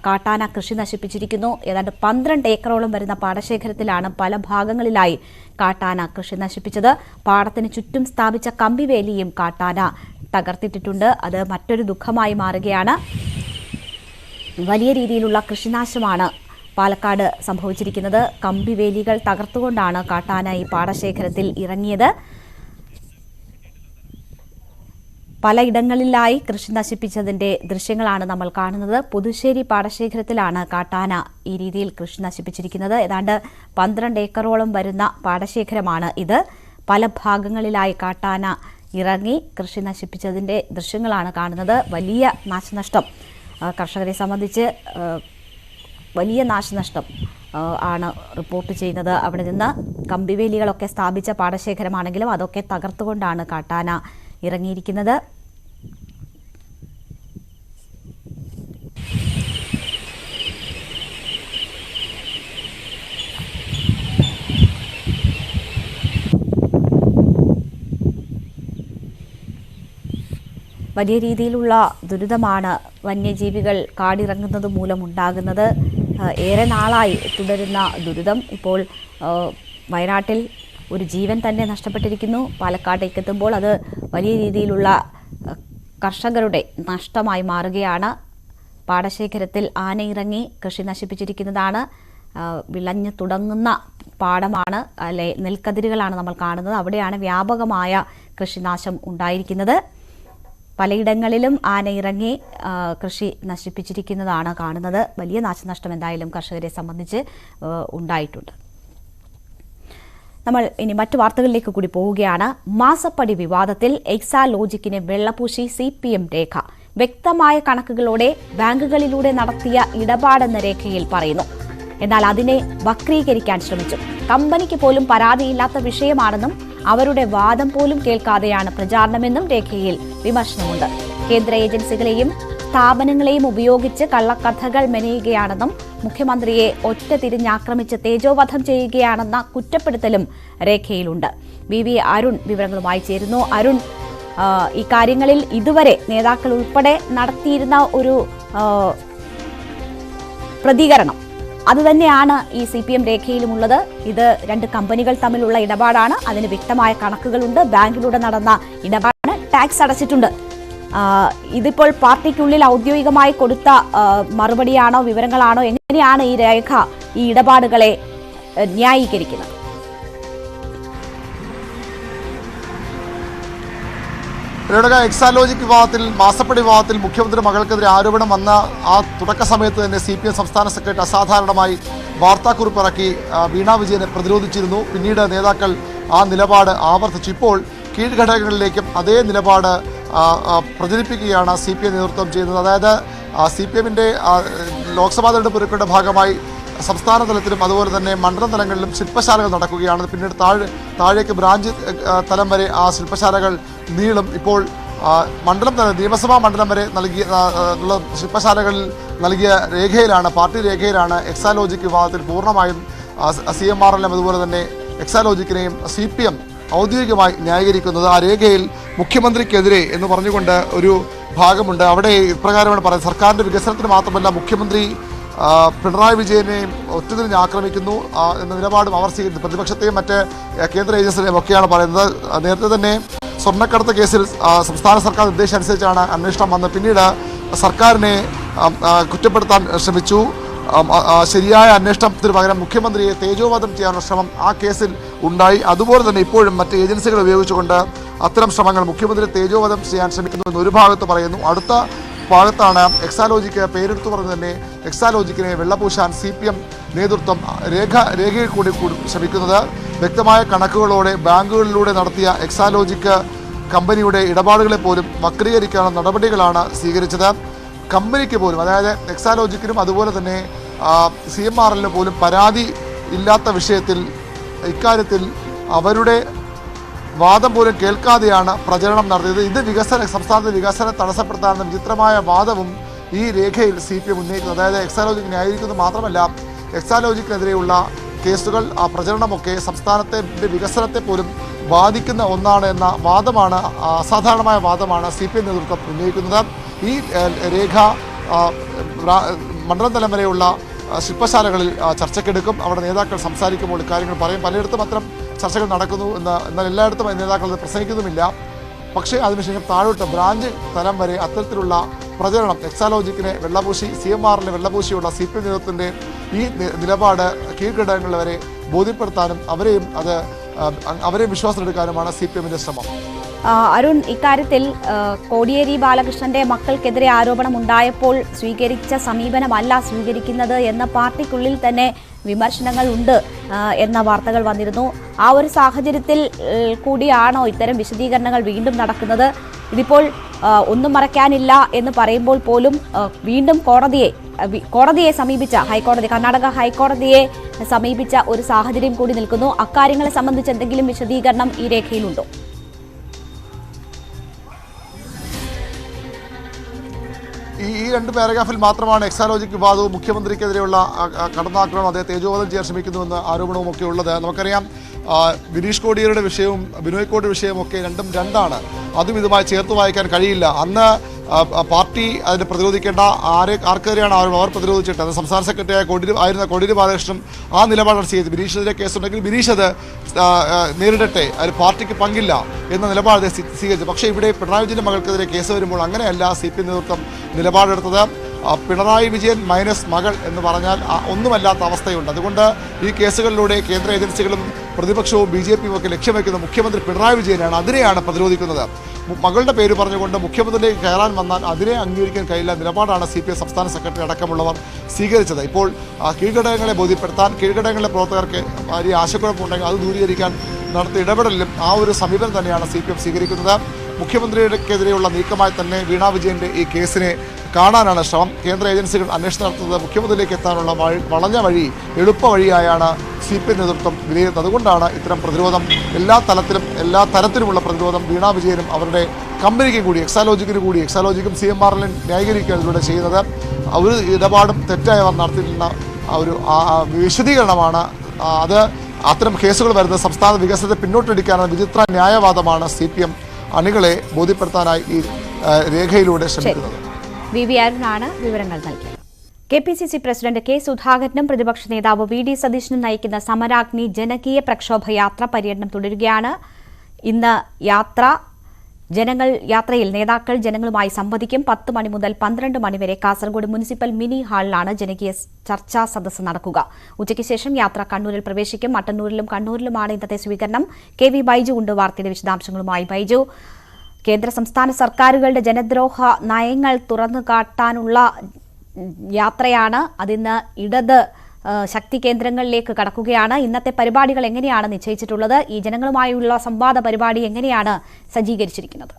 കാട്ടാന കൃഷി നശിപ്പിച്ചിരിക്കുന്നു. ഏതാണ്ട് 12 ഏക്കറോളം വരുന്ന പാടശേഖരത്തിലാണ് പല ഭാഗങ്ങളിലായി കാട്ടാന കൃഷി നശിപ്പിച്ചത്. പാടത്തിന് ചുറ്റും സ്ഥാപിച്ച കമ്പിവേലിയും കാട്ടാന തകർത്തിട്ടിട്ടുണ്ട്. അത് മറ്റൊരു ദുഃഖമായി മാറുകയാണ്. വലിയ രീതിയിലുള്ള കൃഷിനാശമാണ് പാലക്കാട് സംഭവിച്ചിരിക്കുന്നത്. കമ്പിവേലികൾ തകർത്തുകൊണ്ടാണ് കാട്ടാന ഈ പാടശേഖരത്തിൽ ഇറങ്ങിയത്. പലയിടങ്ങളിലായി കൃഷി നശിപ്പിച്ചതിന്റെ ദൃശ്യങ്ങളാണ് നമ്മൾ കാണുന്നത്. പുതുശ്ശേരി പാടശേഖരത്തിലാണ് കാട്ടാന ഈ രീതിയിൽ കൃഷി നശിപ്പിച്ചിരിക്കുന്നത്. ഏതാണ്ട് 12 ഏക്കറോളം വരുന്ന പാടശേഖരമാണ് ഇത്. പല ഭാഗങ്ങളിലായി കാട്ടാന ഇറങ്ങി കൃഷി നശിപ്പിച്ചതിൻ്റെ ദൃശ്യങ്ങളാണ് കാണുന്നത്. വലിയ നാശനഷ്ടം കർഷകരെ സംബന്ധിച്ച് വലിയ നാശനഷ്ടം ആണ് റിപ്പോർട്ട് ചെയ്യുന്നത്. അവിടെ നിന്ന് കമ്പിവേലികളൊക്കെ സ്ഥാപിച്ച പാടശേഖരമാണെങ്കിലും അതൊക്കെ തകർത്തുകൊണ്ടാണ് കാട്ടാന ഇറങ്ങിയിരിക്കുന്നത്. വലിയ രീതിയിലുള്ള ദുരിതമാണ് വന്യജീവികൾ കാടിറങ്ങുന്നത് മൂലമുണ്ടാകുന്നത്. ഏറെ നാളായി തുടരുന്ന ദുരിതം. ഇപ്പോൾ വയനാട്ടിൽ ഒരു ജീവൻ തന്നെ നഷ്ടപ്പെട്ടിരിക്കുന്നു. പാലക്കാട്ടേക്ക് എത്തുമ്പോൾ അത് വലിയ രീതിയിലുള്ള കർഷകരുടെ നഷ്ടമായി മാറുകയാണ്. പാടശേഖരത്തിൽ ആനയിറങ്ങി കൃഷി നശിപ്പിച്ചിരിക്കുന്നതാണ്. വിളഞ്ഞു തുടങ്ങുന്ന പാടമാണ്, അല്ലെ നെൽക്കതിരുകളാണ് നമ്മൾ കാണുന്നത്. അവിടെയാണ് വ്യാപകമായ കൃഷിനാശം ഉണ്ടായിരിക്കുന്നത്. പലയിടങ്ങളിലും ആന ഇറങ്ങി കൃഷി നശിപ്പിച്ചിരിക്കുന്നതാണ് കാണുന്നത്. വലിയ നാശനഷ്ടം എന്തായാലും കർഷകരെ സംബന്ധിച്ച് ഉണ്ടായിട്ടുണ്ട്. നമ്മൾ ഇനി മറ്റു വാർത്തകളിലേക്ക് കൂടി പോവുകയാണ്. മാസപ്പടി വിവാദത്തിൽ എക്സാലോജിക്കിനെ വെള്ളപൂശി CPM രേഖ. വ്യക്തമായ കണക്കുകളോടെ ബാങ്കുകളിലൂടെ നടത്തിയ ഇടപാടെന്ന രേഖയിൽ പറയുന്നു. എന്നാൽ അതിനെ വക്രീകരിക്കാൻ ശ്രമിച്ചു. കമ്പനിക്ക് പോലും പരാതിയില്ലാത്ത വിഷയമാണെന്നും അവരുടെ വാദം പോലും കേൾക്കാതെയാണ് പ്രചാരണമെന്നും രേഖയിൽ വിമർശനമുണ്ട്. കേന്ദ്ര ഏജൻസികളെയും സ്ഥാപനങ്ങളെയും ഉപയോഗിച്ച് കള്ളക്കഥകൾ മെനയുകയാണെന്നും മുഖ്യമന്ത്രിയെ ഒറ്റ തിരിഞ്ഞാക്രമിച്ച് തേജോവധം ചെയ്യുകയാണെന്ന കുറ്റപ്പെടുത്തലും രേഖയിലുണ്ട്. VV അരുൺ വിവരങ്ങളുമായി ചേരുന്നു. അരുൺ, ഈ കാര്യങ്ങളിൽ ഇതുവരെ നേതാക്കൾ ഉൾപ്പെടെ നടത്തിയിരുന്ന ഒരു പ്രതികരണം അതുതന്നെയാണ് ഈ CPM രേഖയിലുമുള്ളത്. ഇത് രണ്ട് കമ്പനികൾ തമ്മിലുള്ള ഇടപാടാണ്. അതിന് വ്യക്തമായ കണക്കുകളുണ്ട്. ബാങ്കിലൂടെ നടന്ന ഇടപാടാണ്. ടാക്സ് അടച്ചിട്ടുണ്ട്. ഇതിപ്പോൾ പാർട്ടിക്കുള്ളിൽ ഔദ്യോഗികമായി കൊടുത്ത മറുപടിയാണോ, വിവരങ്ങളാണോ? എങ്ങനെയാണ് ഈ രേഖ ഈ ഇടപാടുകളെ ന്യായീകരിക്കുന്നത്? എക്സാലോജിക് വിവാദത്തിൽ, മാസപ്പടി വിവാദത്തിൽ മുഖ്യമന്ത്രി മകൾക്കെതിരെ ആരോപണം വന്ന ആ തുടക്ക സമയത്ത് തന്നെ CPM സംസ്ഥാന സെക്രട്ടറി അസാധാരണമായി വാർത്താക്കുറിപ്പിറക്കി വീണ വിജയനെ പ്രതിരോധിച്ചിരുന്നു. പിന്നീട് നേതാക്കൾ ആ നിലപാട് ആവർത്തിച്ചു. ഇപ്പോൾ കീഴ്ഘടകങ്ങളിലേക്കും അതേ നിലപാട് പ്രചരിപ്പിക്കുകയാണ് CPM നേതൃത്വം ചെയ്യുന്നത്. അതായത് CPMന്റെ ലോക്സഭാ തെരഞ്ഞെടുപ്പ് ഒരുക്കയുടെ ഭാഗമായി സംസ്ഥാന തലത്തിലും അതുപോലെ തന്നെ മണ്ഡലം തലങ്ങളിലും ശില്പശാലകൾ നടക്കുകയാണ്. പിന്നീട് താഴേക്ക് ബ്രാഞ്ച് തലം വരെ ആ ശില്പശാലകൾ നീളും. ഇപ്പോൾ മണ്ഡലം തലം, നിയമസഭാ മണ്ഡലം വരെ നൽകിയ ശില്പശാലകളിൽ നൽകിയ രേഖയിലാണ്, പാർട്ടി രേഖയിലാണ് എക്സാലോജിക് വിവാദത്തിൽ പൂർണ്ണമായും CMRLM അതുപോലെ തന്നെ എക്സാലോജിക്കിനെയും CPM ഔദ്യോഗികമായി ന്യായീകരിക്കുന്നത്. ആ രേഖയിൽ മുഖ്യമന്ത്രിക്കെതിരെ എന്ന് പറഞ്ഞുകൊണ്ട് ഒരു ഭാഗമുണ്ട്. അവിടെ ഇപ്രകാരമാണ് പറയുന്നത്: സർക്കാരിൻ്റെ വികസനത്തിന് മാത്രമല്ല മുഖ്യമന്ത്രി പിണറായി വിജയനെയും ഒറ്റതിരിഞ്ഞ് ആക്രമിക്കുന്നു എന്ന നിലപാടും അവർ സ്വീകരിക്കുന്നു. പ്രതിപക്ഷത്തെയും മറ്റ് കേന്ദ്ര ഏജൻസികളെയും ഒക്കെയാണ് പറയുന്നത്. നേരത്തെ തന്നെ സ്വർണ്ണക്കടത്ത് കേസിൽ സംസ്ഥാന സർക്കാർ നിർദ്ദേശം അനുസരിച്ചാണ് അന്വേഷണം വന്നത്. പിന്നീട് സർക്കാരിനെ കുറ്റപ്പെടുത്താൻ ശ്രമിച്ചു. ശരിയായ അന്വേഷണത്തിന് പകരം മുഖ്യമന്ത്രിയെ തേജോവധം ചെയ്യാനുള്ള ശ്രമം ആ കേസിൽ ഉണ്ടായി. അതുപോലെ തന്നെ ഇപ്പോഴും മറ്റ് ഏജൻസികൾ ഉപയോഗിച്ചുകൊണ്ട് അത്തരം ശ്രമങ്ങൾ മുഖ്യമന്ത്രി തേജോവധം ചെയ്യാൻ ശ്രമിക്കുന്നു എന്ന് ഒരു ഭാഗത്ത് പറയുന്നു. അടുത്ത ഭാഗത്താണ് എക്സാലോജിക്ക് പേരെടുത്തു പറഞ്ഞ് തന്നെ എക്സാലോജിക്കിനെ വെള്ളപൂശാൻ CPM നേതൃത്വം രേഖയിൽ കൂടി ശ്രമിക്കുന്നത്. വ്യക്തമായ കണക്കുകളോടെ ബാങ്കുകളിലൂടെ നടത്തിയ എക്സാലോജിക്ക് കമ്പനിയുടെ ഇടപാടുകളെ പോലും വക്രീകരിക്കാനുള്ള നടപടികളാണ് സ്വീകരിച്ചത്. കമ്പനിക്ക് പോലും, അതായത് എക്സാലോജിക്കിനും അതുപോലെ തന്നെ CMRLനും പോലും പരാതി ഇല്ലാത്ത വിഷയത്തിൽ ഇക്കാര്യത്തിൽ അവരുടെ വാദം പോലും കേൾക്കാതെയാണ് പ്രചരണം നടത്തിയത്. ഇത് സംസ്ഥാനത്തെ വികസനം തടസ്സപ്പെടുത്താനുള്ള വിചിത്രമായ വാദവും ഈ രേഖയിൽ CPM ഉന്നയിക്കുന്നത്. അതായത് എക്സാലോജിക് ന്യായീകരിക്കുന്നത് മാത്രമല്ല, എക്സാലോജിക്കിനെതിരെയുള്ള കേസുകൾ, ആ പ്രചരണമൊക്കെ സംസ്ഥാനത്തെ വികസനത്തെ പോലും ബാധിക്കുന്ന ഒന്നാണ് എന്ന വാദമാണ്, അസാധാരണമായ വാദമാണ് CPM നേതൃത്വം ഉന്നയിക്കുന്നത്. ഈ രേഖ മണ്ഡലം തലം വരെയുള്ള ശില്പശാലകളിൽ ചർച്ചയ്ക്കെടുക്കും. അവിടെ നേതാക്കൾ സംസാരിക്കുമ്പോൾ ഇക്കാര്യങ്ങൾ പറയും. പലയിടത്തും അത്തരം ചർച്ചകൾ നടക്കുന്നു എന്നാൽ എല്ലായിടത്തും നേതാക്കൾ പ്രസംഗിക്കുന്നുമില്ല. പക്ഷേ അതിനുശേഷം താഴോട്ട് ബ്രാഞ്ച് തലം വരെ അത്തരത്തിലുള്ള പ്രചരണം, എക്സാലോജിക്കിനെ വെള്ളപൂശി CMRLനെ വെള്ളപൂശിയുള്ള CPM നേതൃത്വത്തിൻ്റെ ഈ നിലപാട് കീഴ്ഘടകങ്ങളിൽ വരെ ബോധ്യപ്പെടുത്താനും അവരെയും വിശ്വാസത്തിലെടുക്കാനുമാണ് CPMന്റെ ശ്രമം. അരുൺ, ഇക്കാര്യത്തിൽ കോടിയേരി ബാലകൃഷ്ണന്റെ മക്കൾക്കെതിരെ ആരോപണം ഉണ്ടായപ്പോൾ സ്വീകരിച്ച സമീപനമല്ല സ്വീകരിക്കുന്നത് എന്ന പാർട്ടിക്കുള്ളിൽ തന്നെ വിമർശനങ്ങൾ ഉണ്ട് എന്ന വാർത്തകൾ വന്നിരുന്നു. ആ ഒരു സാഹചര്യത്തിൽ കൂടിയാണോ ഇത്തരം വിശദീകരണങ്ങൾ വീണ്ടും നടക്കുന്നത്? ഇതിപ്പോൾ ഒന്നും മറയ്ക്കാനില്ല എന്ന് പറയുമ്പോൾ പോലും വീണ്ടും കോടതിയെ സമീപിച്ച കർണാടക ഹൈക്കോടതിയെ സമീപിച്ച ഒരു സാഹചര്യം കൂടി നിൽക്കുന്നു. അക്കാര്യങ്ങളെ സംബന്ധിച്ച് എന്തെങ്കിലും വിശദീകരണം ഈ രേഖയിലുണ്ടോ? ഈ രണ്ട് പാരഗ്രാഫിൽ മാത്രമാണ് എക്സാലോജിക് വിവാദവും മുഖ്യമന്ത്രിക്കെതിരെയുള്ള കടന്നാക്രമണം, അദ്ദേഹത്തെ തേജോവധം ചെയ്യാൻ ശ്രമിക്കുന്നുവെന്ന ആരോപണവും ഒക്കെ ഉള്ളത്. നമുക്കറിയാം, ബിനീഷ് കോടിയേരിയുടെ വിഷയവും ബിനോയ് കോടിയുടെ വിഷയവും ഒക്കെ രണ്ടാണ്. അതും ഇതുമായി ചേർത്ത് വായിക്കാൻ കഴിയില്ല. അന്ന് പാർട്ടി അതിനെ പ്രതിരോധിക്കേണ്ട ആർക്കെതിരെയാണ് അവർ പ്രതിരോധിച്ചിട്ട് അത് സംസ്ഥാന സെക്രട്ടറിയായ കോടിയേരി ബാലകൃഷ്ണൻ ആ നിലപാടാണ് ചെയ്തത്. ബിനീഷിനെതിരെ കേസുണ്ടെങ്കിൽ ബിനീഷ് അത് നേരിടട്ടെ, അതിൽ പാർട്ടിക്ക് പങ്കില്ല എന്ന നിലപാട് സ്വീകരിച്ചു. പക്ഷേ ഇവിടെ പിണറായി വിജയൻ്റെ മകൾക്കെതിരെ കേസ് വരുമ്പോൾ അങ്ങനെയല്ല CPM നേതൃത്വം നിലപാടെടുത്തത്. പിണറായി വിജയൻ മൈനസ് മകൾ എന്ന് പറഞ്ഞാൽ ഒന്നുമല്ലാത്ത അവസ്ഥയുണ്ട്. അതുകൊണ്ട് ഈ കേസുകളിലൂടെ കേന്ദ്ര ഏജൻസികളും പ്രതിപക്ഷവും BJPയും ഒക്കെ ലക്ഷ്യം വയ്ക്കുന്ന മുഖ്യമന്ത്രി പിണറായി വിജയനാണ്. അതിനെയാണ് പ്രതിരോധിക്കുന്നത്. മകളുടെ പേര് പറഞ്ഞുകൊണ്ട് മുഖ്യമന്ത്രിയിലേക്ക് കയറാൻ വന്നാൽ അതിനെ അംഗീകരിക്കാൻ കഴിയില്ല നിലപാടാണ് CPM സംസ്ഥാന സെക്രട്ടറി അടക്കമുള്ളവർ സ്വീകരിച്ചത്. ഇപ്പോൾ കീഴ്ഘടകങ്ങളെ ബോധ്യപ്പെടുത്താൻ, കീഴ്ഘടകങ്ങളിലെ പ്രവർത്തകർക്ക് വലിയ ആശയക്കുഴപ്പമുണ്ടെങ്കിൽ അത് ദൂരീകരിക്കാൻ നടത്തിയ ഇടപെടലിലും ആ ഒരു സമീപനം തന്നെയാണ് CPM സ്വീകരിക്കുന്നത്. മുഖ്യമന്ത്രിക്കെതിരെയുള്ള നീക്കമായി തന്നെ വീണ വിജയൻ്റെ ഈ കേസിനെ കാണാനാണ് ശ്രമം. കേന്ദ്ര ഏജൻസികൾ അന്വേഷണം നടത്തുന്നത് മുഖ്യമന്ത്രിയിലേക്ക് എത്താനുള്ള വളഞ്ഞ വഴി, എളുപ്പ വഴിയായാണ് CPM നേതൃത്വം വിലയിരുത്തുന്നത്. അതുകൊണ്ടാണ് ഇത്തരം പ്രതിരോധം എല്ലാ തരത്തിലുമുള്ള പ്രതിരോധം വീണ വിജയനും അവരുടെ കമ്പനിക്കും കൂടി എക്സാലോജിക്കും CMRL ന്യായീകരിക്കുകയാണ് ഇതിലൂടെ ചെയ്യുന്നത്. ഒരു ഇടപാടും തെറ്റായവർ നടത്തിയിട്ടുള്ള ഒരു വിശദീകരണമാണ് അത്. അത്തരം കേസുകൾ വരുന്നത് സംസ്ഥാന വികസനത്തെ പിന്നോട്ടടിക്കാനുള്ള വിചിത്ര ന്യായവാദമാണ് CPM അണികളെ ബോധ്യപ്പെടുത്താനായി ഈ രേഖയിലൂടെ ശ്രമിക്കുന്നത്. VV അരുണാണ് വിവരങ്ങൾ നൽകിയത്. KPCC പ്രസിഡന്റ് K സുധാകരനും പ്രതിപക്ഷ നേതാവ് VD സതീശനും നയിക്കുന്ന സമരാഗ്നി ജനകീയ പ്രക്ഷോഭ യാത്ര പര്യടനം തുടരുകയാണ്. ഇന്ന് യാത്രയിൽ നേതാക്കൾ ജനങ്ങളുമായി സംവദിക്കും. 10 മണി മുതൽ 12 മണി വരെ കാസർഗോഡ് മുനിസിപ്പൽ മിനി ഹാളിലാണ് ജനകീയ ചർച്ചാ സദസ്സ് നടക്കുക. ഉച്ചയ്ക്ക് ശേഷം യാത്ര കണ്ണൂരിൽ പ്രവേശിക്കും. മട്ടന്നൂരിലും കണ്ണൂരിലുമാണ് ഇന്നത്തെ സ്വീകരണം. KV ബൈജു ഉണ്ട് വാർത്തയുടെ വിശദാംശങ്ങളുമായി. ബൈജു, കേന്ദ്ര സംസ്ഥാന സർക്കാരുകളുടെ ജനദ്രോഹ നയങ്ങൾ തുറന്നു കാട്ടാനുള്ള യാത്രയാണ്. അതിന്ന് ഇടത് ശക്തി കേന്ദ്രങ്ങളിലേക്ക് കടക്കുകയാണ്. ഇന്നത്തെ പരിപാടികൾ എങ്ങനെയാണ് നിശ്ചയിച്ചിട്ടുള്ളത്? ഈ ജനങ്ങളുമായുള്ള സംവാദ പരിപാടി എങ്ങനെയാണ് സജ്ജീകരിച്ചിരിക്കുന്നത്?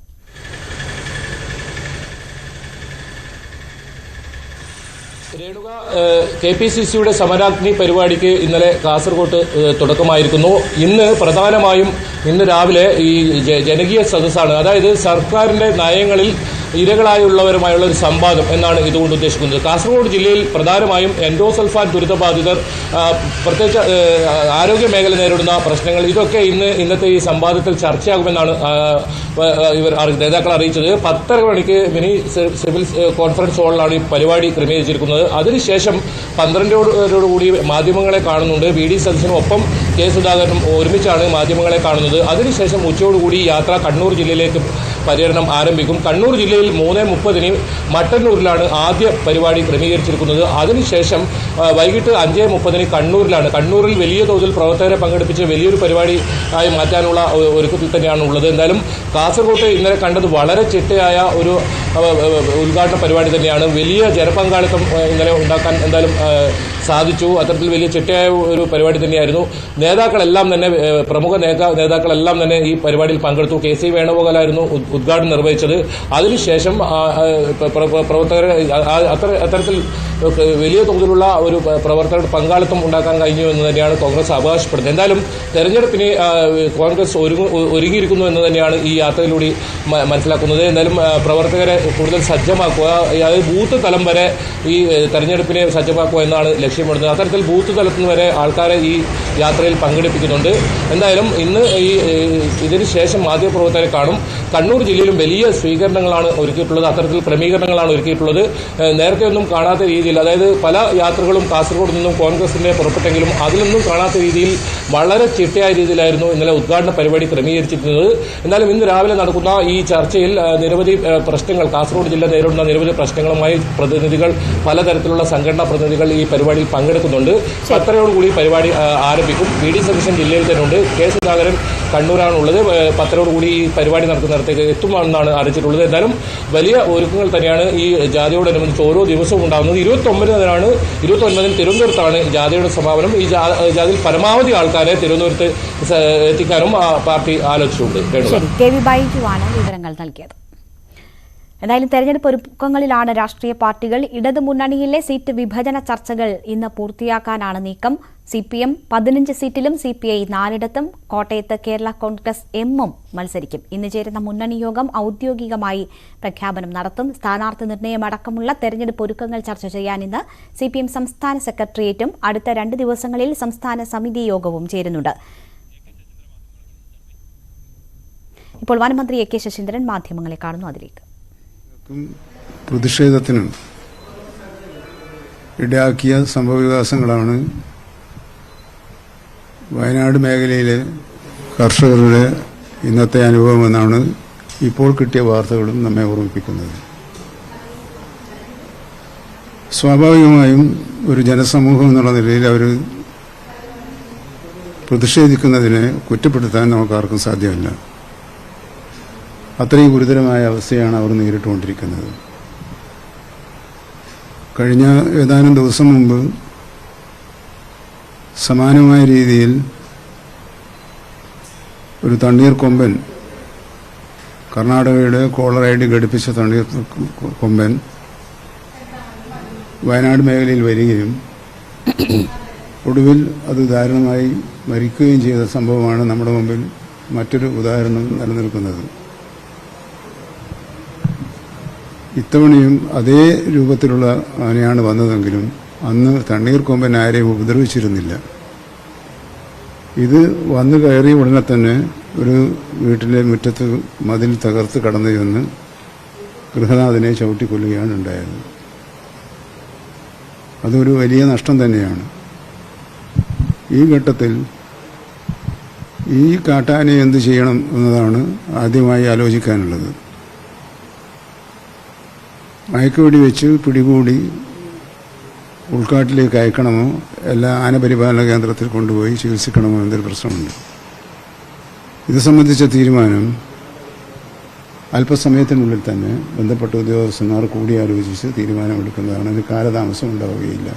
രേണുക, KPCCയുടെ സമരാഗ്നി പരിപാടിക്ക് ഇന്നലെ കാസർഗോട്ട് തുടക്കമായിരിക്കുന്നു. ഇന്ന് രാവിലെ ഈ ജനകീയ സദസ്സാണ്. അതായത് സർക്കാരിന്റെ നയങ്ങളിൽ ഇരകളായുള്ളവരുമായുള്ള ഒരു സംവാദം എന്നാണ് ഇതുകൊണ്ട് ഉദ്ദേശിക്കുന്നത്. കാസർഗോഡ് ജില്ലയിൽ പ്രധാനമായും എൻഡോസൾഫാൻ ദുരിതബാധിതർ, പ്രത്യേകിച്ച് ആരോഗ്യ മേഖല നേരിടുന്ന പ്രശ്നങ്ങൾ, ഇതൊക്കെ ഇന്നത്തെ ഈ സംവാദത്തിൽ ചർച്ചയാകുമെന്നാണ് നേതാക്കൾ അറിയിച്ചത്. 10:30 മണിക്ക് മിനി സിവിൽ കോൺഫറൻസ് ഹാളിലാണ് ഈ പരിപാടി ക്രമീകരിച്ചിരിക്കുന്നത്. അതിനുശേഷം 12:00 മാധ്യമങ്ങളെ കാണുന്നുണ്ട്. VD സതീശനും ഒപ്പം K സുധാകരനും ഒരുമിച്ചാണ് മാധ്യമങ്ങളെ കാണുന്നത്. അതിനുശേഷം ഉച്ചയോടുകൂടി യാത്ര കണ്ണൂർ ജില്ലയിലേക്ക് പര്യടനം ആരംഭിക്കും. കണ്ണൂർ ജില്ലയിൽ 3:30 മട്ടന്നൂരിലാണ് ആദ്യ പരിപാടി ക്രമീകരിച്ചിരിക്കുന്നത്. അതിനുശേഷം വൈകിട്ട് 5:30 കണ്ണൂരിലാണ്. കണ്ണൂരിൽ വലിയ തോതിൽ പ്രവർത്തകരെ പങ്കെടുപ്പിച്ച് വലിയൊരു പരിപാടി ആയി മാറ്റാനുള്ള ഒരുക്കത്തിൽ തന്നെയാണ് ഉള്ളത്. എന്തായാലും കാസർഗോട്ട് ഇന്നലെ കണ്ടത് വളരെ ചിട്ടയായ ഒരു ഉദ്ഘാടന പരിപാടി തന്നെയാണ്. വലിയ ജനപങ്കാളിത്തം ഇന്നലെ ഉണ്ടാക്കാൻ എന്തായാലും സാധിച്ചു. അത്തരത്തിൽ വലിയ ചിട്ടയായ ഒരു പരിപാടി തന്നെയായിരുന്നു. പ്രമുഖ നേതാക്കളെല്ലാം തന്നെ ഈ പരിപാടിയിൽ പങ്കെടുത്തു. KC വേണുഗോപാലായിരുന്നു ഉദ്ഘാടനം നിർവഹിച്ചത്. അതിനുശേഷം പ്രവർത്തകരെ അത്തരത്തിൽ വലിയ തോതിലുള്ള ഒരു പ്രവർത്തകരുടെ പങ്കാളിത്തം ഉണ്ടാക്കാൻ കഴിഞ്ഞു എന്ന് തന്നെയാണ് കോൺഗ്രസ് അവകാശപ്പെടുന്നത്. എന്തായാലും തെരഞ്ഞെടുപ്പിന് കോൺഗ്രസ് ഒരുങ്ങിയിരിക്കുന്നു എന്ന് തന്നെയാണ് ഈ യാത്രയിലൂടെ മനസ്സിലാക്കുന്നത്. എന്തായാലും പ്രവർത്തകരെ കൂടുതൽ സജ്ജമാക്കുക, അതായത് ബൂത്ത് തലം വരെ ഈ തെരഞ്ഞെടുപ്പിനെ സജ്ജമാക്കുക എന്നാണ് ലക്ഷ്യമിടുന്നത്. അത്തരത്തിൽ ബൂത്ത് തലത്തിൽ വരെ ആൾക്കാരെ ഈ യാത്രയിൽ പങ്കെടുപ്പിക്കുന്നുണ്ട്. എന്തായാലും ഇന്ന് ഇതിന് ശേഷം മാധ്യമപ്രവർത്തകരെ കാണും. കണ്ണൂർ ജില്ലയിലും വലിയ സ്വീകരണങ്ങളാണ് ഒരുക്കിയിട്ടുള്ളത്. അത്തരത്തിൽ ക്രമീകരണങ്ങളാണ് ഒരുക്കിയിട്ടുള്ളത്. നേരത്തെ ഒന്നും കാണാത്ത രീതിയിൽ, അതായത് പല യാത്രകളും കാസർഗോഡ് നിന്നും കോൺഗ്രസിന്റെ പുറപ്പെട്ടെങ്കിലും അതിലൊന്നും കാണാത്ത രീതിയിൽ വളരെ ചിട്ടയായ രീതിയിലായിരുന്നു ഇന്നലെ ഉദ്ഘാടന പരിപാടി ക്രമീകരിച്ചിരുന്നത്. എന്നാലും ഇന്ന് രാവിലെ നടക്കുന്ന ഈ ഈ ചർച്ചയിൽ നിരവധി പ്രശ്നങ്ങൾ കാസർഗോഡ് ജില്ല നേരിടുന്ന നിരവധി പ്രശ്നങ്ങളുമായി പ്രതിനിധികൾ പലതരത്തിലുള്ള സംഘടനാ പ്രതിനിധികൾ ഈ പരിപാടിയിൽ പങ്കെടുക്കുന്നുണ്ട്. 10:30 പരിപാടി ആരംഭിക്കും. വി.ഡി. സതീശൻ ജില്ലയിൽ തന്നെ ഉണ്ട്. കെ. സുധാകരൻ കണ്ണൂരാണുള്ളത്. 10:30 ഈ പരിപാടി നടക്കുന്നിടത്തേക്ക് എത്തുമെന്നാണ് അറിയിച്ചിട്ടുള്ളത്. എന്തായാലും വലിയ ഒരുക്കങ്ങൾ തന്നെയാണ് ഈ ജാഥയോടനുബന്ധിച്ച് ഓരോ ദിവസവും ഉണ്ടാകുന്നത്. 29-ന് തിരുവനന്തപുരത്താണ് ജാഥയുടെ സമാപനം. ഈ ജാഥയിൽ പരമാവധി ആൾക്കാരെ തിരുവനന്തപുരത്ത് എത്തിക്കാനും പാർട്ടി ആലോചിച്ചിട്ടുണ്ട്. കെ വി ബൈജുവാണ് വിവരങ്ങൾ നൽകിയത്. എന്തായാലും തെരഞ്ഞെടുപ്പ് ഒരുക്കങ്ങളിലാണ് രാഷ്ട്രീയ പാർട്ടികൾ. ഇടതുമുന്നണിയിലെ സീറ്റ് വിഭജന ചർച്ചകൾ ഇന്ന് പൂർത്തിയാക്കാനാണ് നീക്കം. CPM 15 സീറ്റിലും CPI 4ഇടത്തും. കോട്ടയത്ത് കേരള കോൺഗ്രസ് എമ്മും മത്സരിക്കും. ഇന്ന് ചേരുന്ന മുന്നണി യോഗം ഔദ്യോഗികമായി പ്രഖ്യാപനം നടത്തും. സ്ഥാനാർത്ഥി നിർണയമടക്കമുള്ള തെരഞ്ഞെടുപ്പ് ഒരുക്കങ്ങൾ ചർച്ച ചെയ്യാൻ ഇന്ന് CPM സംസ്ഥാന സെക്രട്ടേറിയറ്റും അടുത്ത 2 ദിവസങ്ങളിൽ സംസ്ഥാന സമിതി യോഗവും ചേരുന്നുണ്ട്. ഇപ്പോൾ വനമന്ത്രി A.K. ശശീന്ദ്രൻ മാധ്യമങ്ങളെ കാണുന്നു. അതിലേക്ക് പ്രതിഷേധത്തിനും ഇടയാക്കിയ സംഭവവികാസങ്ങളാണ് വയനാട് മേഖലയിലെ കർഷകരുടെ ഇന്നത്തെ അനുഭവമെന്നാണ് ഇപ്പോൾ കിട്ടിയ വാർത്തകളും നമ്മെ ഓർമ്മിപ്പിക്കുന്നത്. സ്വാഭാവികമായും ഒരു ജനസമൂഹം എന്നുള്ള നിലയിൽ അവർ പ്രതിഷേധിക്കുന്നതിനെ കുറ്റപ്പെടുത്താൻ നമുക്കാർക്കും സാധ്യമല്ല. അത്രയും ഗുരുതരമായ അവസ്ഥയാണ് അവർ നേരിട്ടുകൊണ്ടിരിക്കുന്നത്. കഴിഞ്ഞ ഏതാനും ദിവസം മുമ്പ് സമാനമായ രീതിയിൽ ഒരു തണ്ണീർക്കൊമ്പൻ, കർണാടകയുടെ കോളർ ID ഘടിപ്പിച്ച തണ്ണീർക്കൊമ്പൻ വയനാട് മേഖലയിൽ വരികയും ഒടുവിൽ അത് ദാരുണമായി മരിക്കുകയും ചെയ്ത സംഭവമാണ് നമ്മുടെ മുമ്പിൽ മറ്റൊരു ഉദാഹരണം നിലനിൽക്കുന്നത്. ഇത്തവണയും അതേ രൂപത്തിലുള്ള ആനയാണ് വന്നതെങ്കിലും അന്ന് തണ്ണീർക്കൊമ്പൻ ആരെയും ഉപദ്രവിച്ചിരുന്നില്ല. ഇത് വന്നു കയറിയ ഉടനെ തന്നെ ഒരു വീട്ടിലെ മുറ്റത്ത് മതിൽ തകർത്ത് കടന്നു ചെന്ന് ഗൃഹനാഥനെ ചവിട്ടിക്കൊല്ലുകയാണ് ഉണ്ടായത്. അതൊരു വലിയ നഷ്ടം തന്നെയാണ്. ഈ ഘട്ടത്തിൽ ഈ കാട്ടാനയെ എന്ത് ചെയ്യണം എന്നതാണ് ആദ്യമായി ആലോചിക്കാനുള്ളത്. മയക്കുവെടി വെച്ച് പിടികൂടി ഉൾക്കാട്ടിലേക്ക് അയക്കണമോ എല്ലാ ആനപരിപാലന കേന്ദ്രത്തിൽ കൊണ്ടുപോയി ചികിത്സിക്കണമോ എന്നൊരു പ്രശ്നമുണ്ട്. ഇത് സംബന്ധിച്ച തീരുമാനം അല്പസമയത്തിനുള്ളിൽ തന്നെ ബന്ധപ്പെട്ട ഉദ്യോഗസ്ഥന്മാർ കൂടിയാലോചിച്ച് തീരുമാനമെടുക്കുന്നതാണ്. അതിന് കാലതാമസം ഉണ്ടാവുകയില്ല.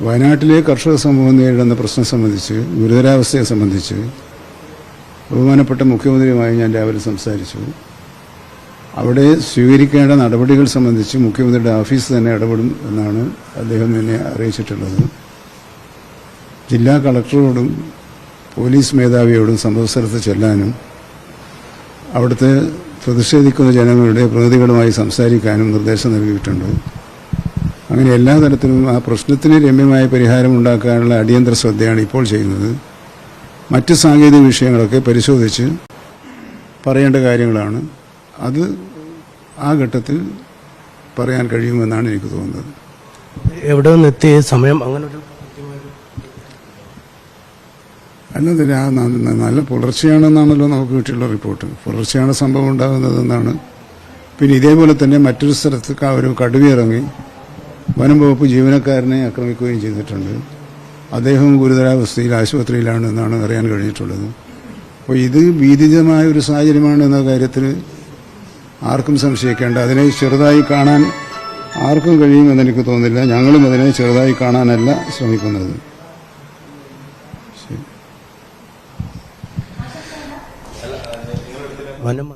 വയനാട്ടിലെ കർഷക സമൂഹം നേരിടുന്ന പ്രശ്നം സംബന്ധിച്ച്, ഗുരുതരാവസ്ഥയെ സംബന്ധിച്ച് ബഹുമാനപ്പെട്ട മുഖ്യമന്ത്രിയുമായി ഞാൻ രാവിലെ സംസാരിച്ചു. അവിടെ സ്വീകരിക്കേണ്ട നടപടികൾ സംബന്ധിച്ച് മുഖ്യമന്ത്രിയുടെ ഓഫീസ് തന്നെ ഇടപെടും എന്നാണ് അദ്ദേഹം എന്നെ അറിയിച്ചിട്ടുള്ളത്. ജില്ലാ കളക്ടറോടും പോലീസ് മേധാവിയോടും സംഭവസ്ഥലത്ത് ചെല്ലാനും അവിടുത്തെ പ്രതിഷേധിക്കുന്ന ജനങ്ങളുടെ പ്രതിനിധികളുമായി സംസാരിക്കാനും നിർദ്ദേശം നൽകിയിട്ടുണ്ട്. അങ്ങനെ എല്ലാ തരത്തിലും ആ പ്രശ്നത്തിന് രമ്യമായ പരിഹാരമുണ്ടാക്കാനുള്ള അടിയന്തര ശ്രദ്ധയാണ് ഇപ്പോൾ ചെയ്യുന്നത്. മറ്റ് സാങ്കേതിക വിഷയങ്ങളൊക്കെ പരിശോധിച്ച് പറയേണ്ട കാര്യങ്ങളാണ്. അത് ആ ഘട്ടത്തിൽ പറയാൻ കഴിയുമെന്നാണ് എനിക്ക് തോന്നുന്നത്. എവിടെ നിന്ന് എത്തിയ സമയം അങ്ങനെ അല്ലതില്ല, നല്ല പുലർച്ചെയാണെന്നാണല്ലോ നമുക്ക് കിട്ടിയുള്ള റിപ്പോർട്ട്. പുലർച്ചെയാണ് സംഭവം ഉണ്ടാകുന്നതെന്നാണ്. പിന്നെ ഇതേപോലെ തന്നെ മറ്റൊരു സ്ഥലത്ത് ഒരു കടുവയിറങ്ങി വനം വകുപ്പ് ജീവനക്കാരനെ ആക്രമിക്കുകയും ചെയ്തിട്ടുണ്ട്. അദ്ദേഹം ഗുരുതരാവസ്ഥയിൽ ആശുപത്രിയിലാണ് എന്നാണ് അറിയാൻ കഴിഞ്ഞിട്ടുള്ളത്. അപ്പോൾ ഇത് ഭീതിജമായ ഒരു സാഹചര്യമാണ് എന്ന കാര്യത്തിൽ ആർക്കും സംശയിക്കേണ്ട. അതിനെ ചെറുതായി കാണാൻ ആർക്കും കഴിയുമെന്ന് എനിക്ക് തോന്നുന്നില്ല. ഞങ്ങളും അതിനെ ചെറുതായി കാണാനല്ല ശ്രമിക്കുന്നത്. വനം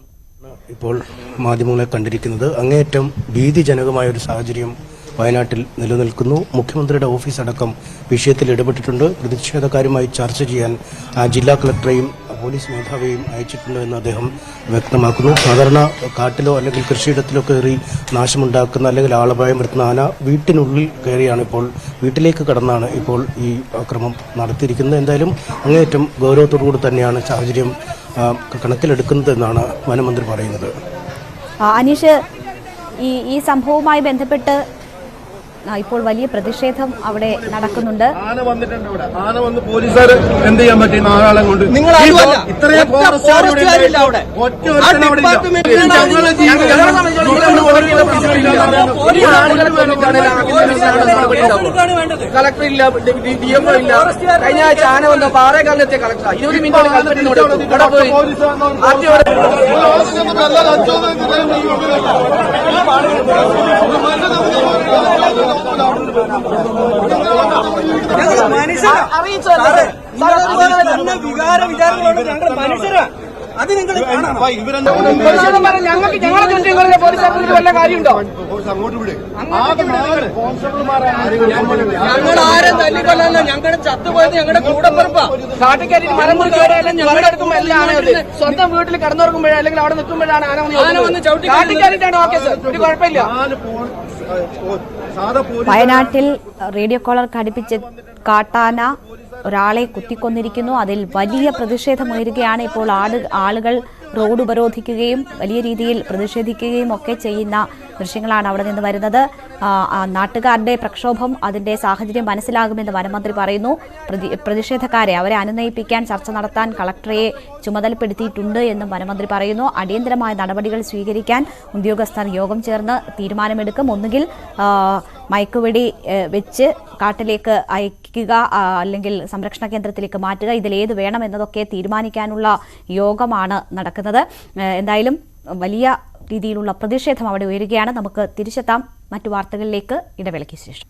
ഇപ്പോൾ മാധ്യമങ്ങളെ കണ്ടിരിക്കുന്നത്. അങ്ങേയറ്റം ഭീതിജനകമായ ഒരു സാഹചര്യം വയനാട്ടിൽ നിലനിൽക്കുന്നു. മുഖ്യമന്ത്രിയുടെ ഓഫീസ് അടക്കം വിഷയത്തിൽ ഇടപെട്ടിട്ടുണ്ട്. പ്രതിഷേധക്കാരുമായി ചർച്ച ചെയ്യാൻ ജില്ലാ കളക്ടറെയും പോലീസ് മേധാവിയെയും അയച്ചിട്ടുണ്ട് എന്ന് അദ്ദേഹം വ്യക്തമാക്കുന്നു. സാധാരണ കാട്ടിലോ അല്ലെങ്കിൽ കൃഷിയിടത്തിലോ കയറി നാശമുണ്ടാക്കുന്ന അല്ലെങ്കിൽ ആളപായം വരുത്തുന്ന ആന വീട്ടിനുള്ളിൽ കയറിയാണ് ഇപ്പോൾ, വീട്ടിലേക്ക് കടന്നാണ് ഇപ്പോൾ ഈ ആക്രമണം നടത്തിയിരിക്കുന്നത്. എന്തായാലും അങ്ങേയറ്റം ഗൗരവത്തോടുകൂടി തന്നെയാണ് സാഹചര്യം കണക്കിലെടുക്കുന്നതെന്നാണ് വനമന്ത്രി പറയുന്നത്. അനീഷ്, ഈ സംഭവവുമായി ബന്ധപ്പെട്ട് ഇപ്പോൾ വലിയ പ്രതിഷേധം അവിടെ നടക്കുന്നുണ്ട്. ആന വന്നിട്ടുണ്ട് ഇവിടെ. ആന വന്ന് പോലീസുകാർ എന്ത് ചെയ്യാൻ പറ്റി? നാലാളെ കൊണ്ട് നിങ്ങൾ ഇത്രയും ഫോറസ്റ്റുകാരില്ല അവിടെ. ഒറ്റ കളക്ടർ ഇല്ല, DMO ഇല്ല. കഴിഞ്ഞ ആഴ്ച ആന വന്ന പാറേക്കാലിലെത്തിയ കളക്ടർ 20 മിനിറ്റ് ഇവിടെ പോയി വികാര വിചാരങ്ങളോട് ഞങ്ങൾ മനുഷ്യരാ. അത് നിങ്ങൾ ഞങ്ങൾക്ക് ഞങ്ങളെ ചുറ്റും നിങ്ങളുടെ പോലീസുകാർക്ക് വല്ല കാര്യമുണ്ടോ? ഞങ്ങൾ ആരും തല്ലിക്കൊല്ലല്ല. ഞങ്ങളുടെ ചത്തുപോയത് ഞങ്ങളുടെ കൂടപ്പുറപ്പാ. കാട്ടിക്കരി മരം മുറിക്കുകയാലും ഞങ്ങളുടെ അടുക്കുമ്പോൾ എല്ലാം ആനയത് സ്വന്തം വീട്ടിൽ കിടന്നുറങ്ങുമ്പോഴേ അല്ലെങ്കിൽ അവിടെ നിൽക്കുമ്പോഴാണ് ആന വന്ന് ചവിട്ടി കാട്ടിക്കറിയിട്ടാണ്. ഓക്കെ സർ, ഒരു കുഴപ്പമില്ല. വയനാട്ടിൽ റേഡിയോ കോളർ ഘടിപ്പിച്ച് കാട്ടാന ഒരാളെ കുത്തിക്കൊന്നിരിക്കുന്നു. അതിൽ വലിയ പ്രതിഷേധമുയരുകയാണ്. ഇപ്പോൾ ആളുകൾ റോഡ് ഉപരോധിക്കുകയും വലിയ രീതിയിൽ പ്രതിഷേധിക്കുകയും ഒക്കെ ചെയ്യുന്ന ദൃശ്യങ്ങളാണ് അവിടെ നിന്ന് വരുന്നത്. നാട്ടുകാരുടെ പ്രക്ഷോഭം, അതിന്റെ സാഹചര്യം മനസ്സിലാകുമെന്ന് വനമന്ത്രി പറയുന്നു. പ്രതിഷേധക്കാരെ അവരെ അനുനയിപ്പിക്കാൻ ചർച്ച നടത്താൻ കളക്ടറെ ചുമതലപ്പെടുത്തിയിട്ടുണ്ട് എന്നും വനമന്ത്രി പറയുന്നു. അടിയന്തരമായ നടപടികൾ സ്വീകരിക്കാൻ ഉദ്യോഗസ്ഥർ യോഗം ചേർന്ന് തീരുമാനമെടുക്കും. ഒന്നുകിൽ മയക്കുവെടി വെച്ച് കാട്ടിലേക്ക് അയക്കുക, അല്ലെങ്കിൽ സംരക്ഷണ കേന്ദ്രത്തിലേക്ക് മാറ്റുക. ഇതിലേത് വേണം എന്നതൊക്കെ തീരുമാനിക്കാനുള്ള യോഗമാണ് നടക്കുന്നത്. എന്തായാലും വലിയ രീതിയിലുള്ള പ്രതിഷേധം അവിടെ ഉയരുകയാണ്. നമുക്ക് തിരിച്ചെത്താം മറ്റു വാർത്തകളിലേക്ക് ഇടവേളയ്ക്ക് ശേഷം.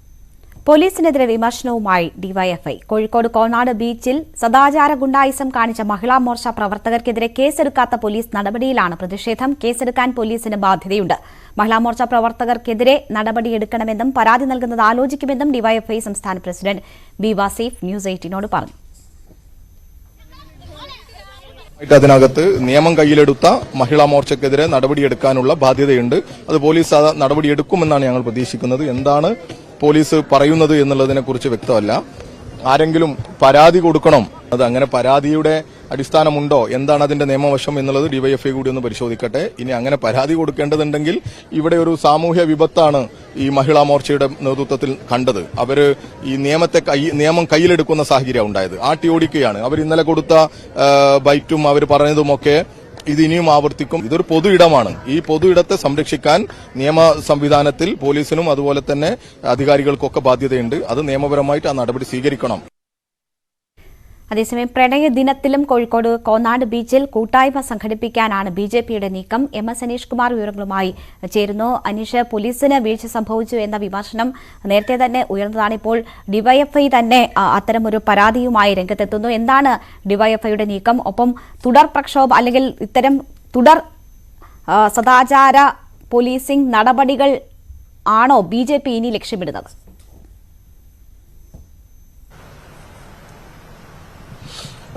പോലീസിനെതിരെ വിമർശനവുമായി ഡിവൈഎഫ്ഐ. കോഴിക്കോട് കോനാട് ബീച്ചിൽ സദാചാര ഗുണ്ടായിസം കാണിച്ച മഹിളാ മോർച്ച പ്രവർത്തകർക്കെതിരെ കേസെടുക്കാത്ത പോലീസ് നടപടിയിലാണ് പ്രതിഷേധം. കേസെടുക്കാൻ പോലീസിന് ബാധ്യതയുണ്ട്. മഹിളാ മോർച്ച പ്രവർത്തകർക്കെതിരെ നടപടിയെടുക്കണമെന്നും പരാതി നൽകുന്നത് ആലോചിക്കുമെന്നും ഡിവൈഎഫ്ഐ സംസ്ഥാന പ്രസിഡന്റ് ബി വസീഫ് ന്യൂസ് 18 പറഞ്ഞു. അതിനകത്ത് നിയമം കയ്യിലെടുത്ത മഹിളാ മോർച്ചയ്ക്കെതിരെ നടപടിയെടുക്കാനുള്ള ബാധ്യതയുണ്ട്. അത് പോലീസ് നടപടിയെടുക്കുമെന്നാണ് ഞങ്ങൾ പ്രതീക്ഷിക്കുന്നത്. എന്താണ് പോലീസ് പറയുന്നത് എന്നുള്ളതിനെക്കുറിച്ച് വ്യക്തമല്ല. ആരെങ്കിലും പരാതി കൊടുക്കണം, അത് അങ്ങനെ പരാതിയുടെ അടിസ്ഥാനമുണ്ടോ, എന്താണ് അതിന്റെ നിയമവശം എന്നുള്ളത് ഡിവൈഎഫ്ഐ കൂടി ഒന്ന് പരിശോധിക്കട്ടെ. ഇനി അങ്ങനെ പരാതി കൊടുക്കേണ്ടതുണ്ടെങ്കിൽ ഇവിടെ ഒരു സാമൂഹ്യ വിപത്താണ് ഈ മഹിളാ മോർച്ചയുടെ നേതൃത്വത്തിൽ കണ്ടത്. അവര് ഈ നിയമം കയ്യിലെടുക്കുന്ന സാഹചര്യം ഉണ്ടായത്. ആട്ടിയോടിക്കുകയാണ്. അവർ ഇന്നലെ കൊടുത്ത ബൈറ്റും അവർ പറഞ്ഞതുമൊക്കെ ഇത് ഇനിയും ആവർത്തിക്കും. ഇതൊരു പൊതു ഇടമാണ്. ഈ പൊതു ഇടത്തെ സംരക്ഷിക്കാൻ നിയമ സംവിധാനത്തിൽ പോലീസിനും അതുപോലെ തന്നെ അധികാരികൾക്കൊക്കെ ബാധ്യതയുണ്ട്. അത് നിയമപരമായിട്ട് ആ നടപടി സ്വീകരിക്കണം. അതേസമയം പ്രണയ ദിനത്തിലും കോഴിക്കോട് കോന്നാട് ബീച്ചിൽ കൂട്ടായ്മ സംഘടിപ്പിക്കാനാണ് ബിജെപിയുടെ നീക്കം. MS അനീഷ് കുമാർ വിവരങ്ങളുമായി ചേരുന്നു. അനീഷ്, പോലീസിന് വീഴ്ച സംഭവിച്ചു എന്ന വിമർശനം നേരത്തെ തന്നെ ഉയർന്നതാണ്. ഇപ്പോൾ ഡിവൈഎഫ്ഐ തന്നെ അത്തരമൊരു പരാതിയുമായി രംഗത്തെത്തുന്നു. എന്താണ് ഡിവൈഎഫ്ഐയുടെ നീക്കം? ഒപ്പം തുടർ പ്രക്ഷോഭം അല്ലെങ്കിൽ ഇത്തരം തുടർ സദാചാര പോലീസിംഗ് നടപടികൾ ആണോ ബിജെപി ഇനി ലക്ഷ്യമിടുന്നത്?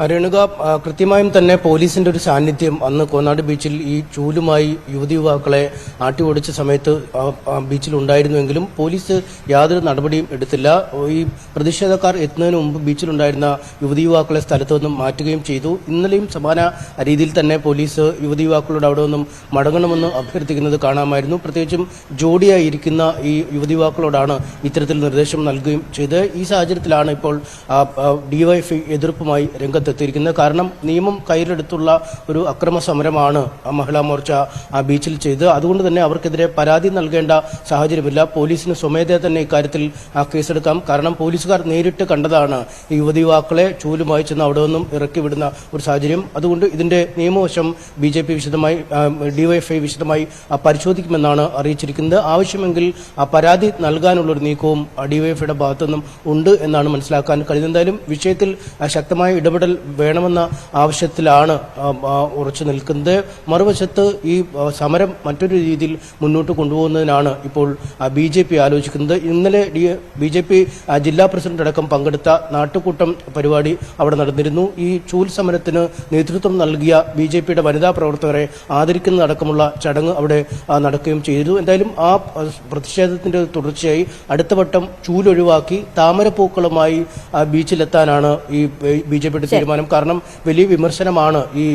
രേണുക, കൃത്യമായും തന്നെ പോലീസിന്റെ ഒരു സാന്നിധ്യം അന്ന് കോന്നാട് ബീച്ചിൽ ഈ ചൂലുമായി യുവതി യുവാക്കളെ ആട്ടി ഓടിച്ച സമയത്ത് ബീച്ചിൽ ഉണ്ടായിരുന്നുവെങ്കിലും പോലീസ് യാതൊരു നടപടിയും എടുത്തില്ല. ഈ പ്രതിഷേധക്കാർ എത്തുന്നതിന് മുമ്പ് ബീച്ചിലുണ്ടായിരുന്ന യുവതി യുവാക്കളെ സ്ഥലത്തു നിന്നും മാറ്റുകയും ചെയ്തു. ഇന്നലെയും സമാന രീതിയിൽ തന്നെ പോലീസ് യുവതി യുവാക്കളോട് അവിടെ നിന്നും മടങ്ങണമെന്ന് അഭ്യർത്ഥിക്കുന്നത് കാണാമായിരുന്നു. പ്രത്യേകിച്ചും ജോഡിയായി ഇരിക്കുന്ന ഈ യുവതി യുവാക്കളോടാണ് ഇത്തരത്തിൽ നിർദ്ദേശം നൽകുകയും ചെയ്തത്. ഈ സാഹചര്യത്തിലാണ് ഇപ്പോൾ ഡിവൈഎഫ്ഐ എതിർപ്പുമായി രംഗത്ത് എത്തിയിരിക്കുന്നത്. കാരണം നിയമം കയ്യിലെടുത്തുള്ള ഒരു അക്രമ സമരമാണ് മഹിളാ മോർച്ച ബീച്ചിൽ ചെയ്തത്. അതുകൊണ്ട് തന്നെ അവർക്കെതിരെ പരാതി നൽകേണ്ട സാഹചര്യമില്ല. പോലീസിന് സ്വമേധയാ തന്നെ ഇക്കാര്യത്തിൽ കേസെടുക്കാം. കാരണം പോലീസുകാർ നേരിട്ട് കണ്ടതാണ് ഈ യുവതി യുവാക്കളെ ചൂലുമായി ചെന്ന് അവിടെ നിന്നും ഇറക്കി വിടുന്ന ഒരു സാഹചര്യം. അതുകൊണ്ട് ഇതിന്റെ നിയമവശം ബിജെപി വിശദമായി ഡിവൈഎഫ്ഐ വിശദമായി പരിശോധിക്കുമെന്നാണ് അറിയിച്ചിരിക്കുന്നത്. ആവശ്യമെങ്കിൽ പരാതി നൽകാനുള്ള ഒരു നീക്കവും ഡിവൈഎഫ്ഐയുടെ ഭാഗത്തുനിന്നും ഉണ്ട് എന്നാണ് മനസ്സിലാക്കാൻ കഴിയുന്നത്. എന്തായാലും വിഷയത്തിൽ ശക്തമായ ഇടപെടൽ വേണമെന്ന ആവശ്യത്തിലാണ് ഉറച്ചു നിൽക്കുന്നത്. മറുവശത്ത് ഈ സമരം മറ്റൊരു രീതിയിൽ മുന്നോട്ട് കൊണ്ടുപോകുന്നതിനാണ് ഇപ്പോൾ ബിജെപി ആലോചിക്കുന്നത്. ഇന്നലെ ബിജെപി ജില്ലാ പ്രസിഡന്റ് അടക്കം പങ്കെടുത്ത നാട്ടുകൂട്ടം പരിപാടി അവിടെ നടന്നിരുന്നു. ഈ ചൂൽ സമരത്തിന് നേതൃത്വം നൽകിയ ബിജെപിയുടെ വനിതാ പ്രവർത്തകരെ ആദരിക്കുന്നതടക്കമുള്ള ചടങ്ങ് അവിടെ നടക്കുകയും ചെയ്തു. എന്തായാലും ആ പ്രതിഷേധത്തിന്റെ തുടർച്ചയായി അടുത്ത വട്ടം ചൂലൊഴിവാക്കി താമരപ്പൂക്കളുമായി ബീച്ചിലെത്താനാണ് ഈ ബിജെപിയുടെ തീരുമാനം. കാരണം വലിയ വിമർശനമാണ് ഈ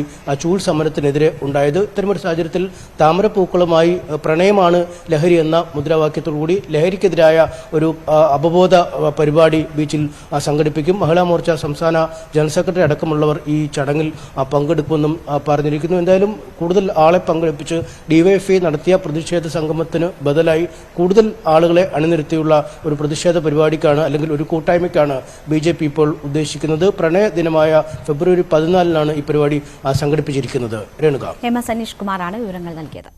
ചൂൽ സമരത്തിനെതിരെ ഉണ്ടായത്. ഇത്തരമൊരു സാഹചര്യത്തിൽ താമരപ്പൂക്കളുമായി പ്രണയമാണ് ലഹരി എന്ന മുദ്രാവാക്യത്തോടുകൂടി ലഹരിക്കെതിരായ ഒരു അവബോധ പരിപാടി ബീച്ചിൽ സംഘടിപ്പിക്കും. മഹിളാ മോർച്ച സംസ്ഥാന ജനറൽ സെക്രട്ടറി അടക്കമുള്ളവർ ഈ ചടങ്ങിൽ പങ്കെടുക്കുമെന്നും പറഞ്ഞിരിക്കുന്നു. എന്തായാലും കൂടുതൽ ആളെ പങ്കെടുപ്പിച്ച് ഡിവൈഎഫ്ഐ നടത്തിയ പ്രതിഷേധ സംഗമത്തിന് ബദലായി കൂടുതൽ ആളുകളെ അണിനിരത്തിയുള്ള ഒരു പ്രതിഷേധ പരിപാടിക്കാണ് അല്ലെങ്കിൽ ഒരു കൂട്ടായ്മയ്ക്കാണ് BJP ഇപ്പോൾ ഉദ്ദേശിക്കുന്നത്. പ്രണയ ദിനമായ ഫെബ്രുവരി 14-നാണ് ഈ പരിപാടി സംഘടിപ്പിച്ചിരിക്കുന്നത്. രേണുക. MS അനീഷ് കുമാറാണ് വിവരങ്ങൾ നൽകിയത്.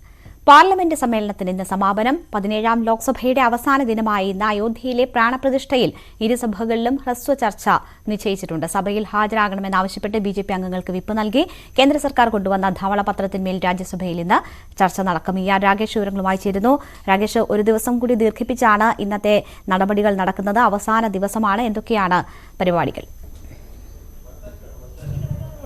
പാർലമെന്റ് സമ്മേളനത്തിന് ഇന്ന് സമാപനം. 17ാം ലോക്സഭയുടെ അവസാന ദിനമായ ഇന്ന് അയോധ്യയിലെ പ്രാണപ്രതിഷ്ഠയിൽ ഇരുസഭകളിലും ഹ്രസ്വ ചർച്ച നിശ്ചയിച്ചിട്ടുണ്ട്. സഭയിൽ ഹാജരാകണമെന്നാവശ്യപ്പെട്ട് BJP അംഗങ്ങൾക്ക് വിപ്പ് നൽകി. കേന്ദ്ര സർക്കാർ കൊണ്ടുവന്ന ധവളപത്രത്തിന്മേൽ രാജ്യസഭയിൽ ഇന്ന് ചർച്ച നടക്കും. ER രാഗേഷ് വിവരങ്ങളുമായി ചേരുന്നു. രാഗേഷ്, ഒരു ദിവസം കൂടി ദീർഘിപ്പിച്ചാണ് ഇന്നത്തെ നടപടികൾ നടക്കുന്നത്. അവസാന ദിവസമാണ്. എന്തൊക്കെയാണ് പരിപാടികൾ?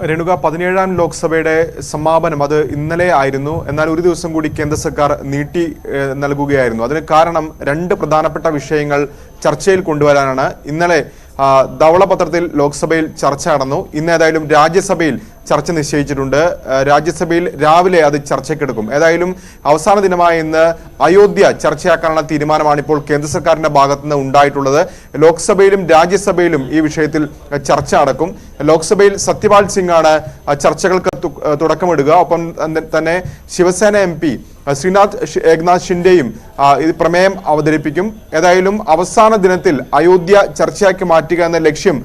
രേണുക, 17ാം ലോക്സഭയുടെ സമാപനം അത് ഇന്നലെ ആയിരുന്നു. എന്നാൽ ഒരു ദിവസം കൂടി കേന്ദ്ര സർക്കാർ നീട്ടി നൽകുകയായിരുന്നു. അതിന് കാരണം 2 പ്രധാനപ്പെട്ട വിഷയങ്ങൾ ചർച്ചയിൽ കൊണ്ടുവരാനാണ്. ഇന്നലെ ധവളപത്രത്തിൽ ലോക്സഭയിൽ ചർച്ച നടന്നു. ഇന്ന് ഏതായാലും രാജ്യസഭയിൽ ചർച്ച നിശ്ചയിച്ചിട്ടുണ്ട്. രാജ്യസഭയിൽ രാവിലെ അത് ചർച്ചയ്ക്കെടുക്കും. ഏതായാലും അവസാന ദിനമായ ഇന്ന് അയോധ്യ ചർച്ചയാക്കാനുള്ള തീരുമാനമാണ് ഇപ്പോൾ കേന്ദ്ര സർക്കാരിന്റെ ഭാഗത്തുനിന്ന് ഉണ്ടായിട്ടുള്ളത്. ലോക്സഭയിലും രാജ്യസഭയിലും ഈ വിഷയത്തിൽ ചർച്ച നടക്കും. ലോക്സഭയിൽ സത്യപാൽ സിംഗ് ആണ് ചർച്ചകൾക്ക് തുടക്കമിടുക. ഒപ്പം തന്നെ ശിവസേന MP ശ്രീനാഥ് ഏക്നാഥ് ഷിൻഡെയും ഇത് പ്രമേയം അവതരിപ്പിക്കും. ഏതായാലും അവസാന ദിനത്തിൽ അയോധ്യ ചർച്ചയാക്കി മാറ്റുക എന്ന ലക്ഷ്യം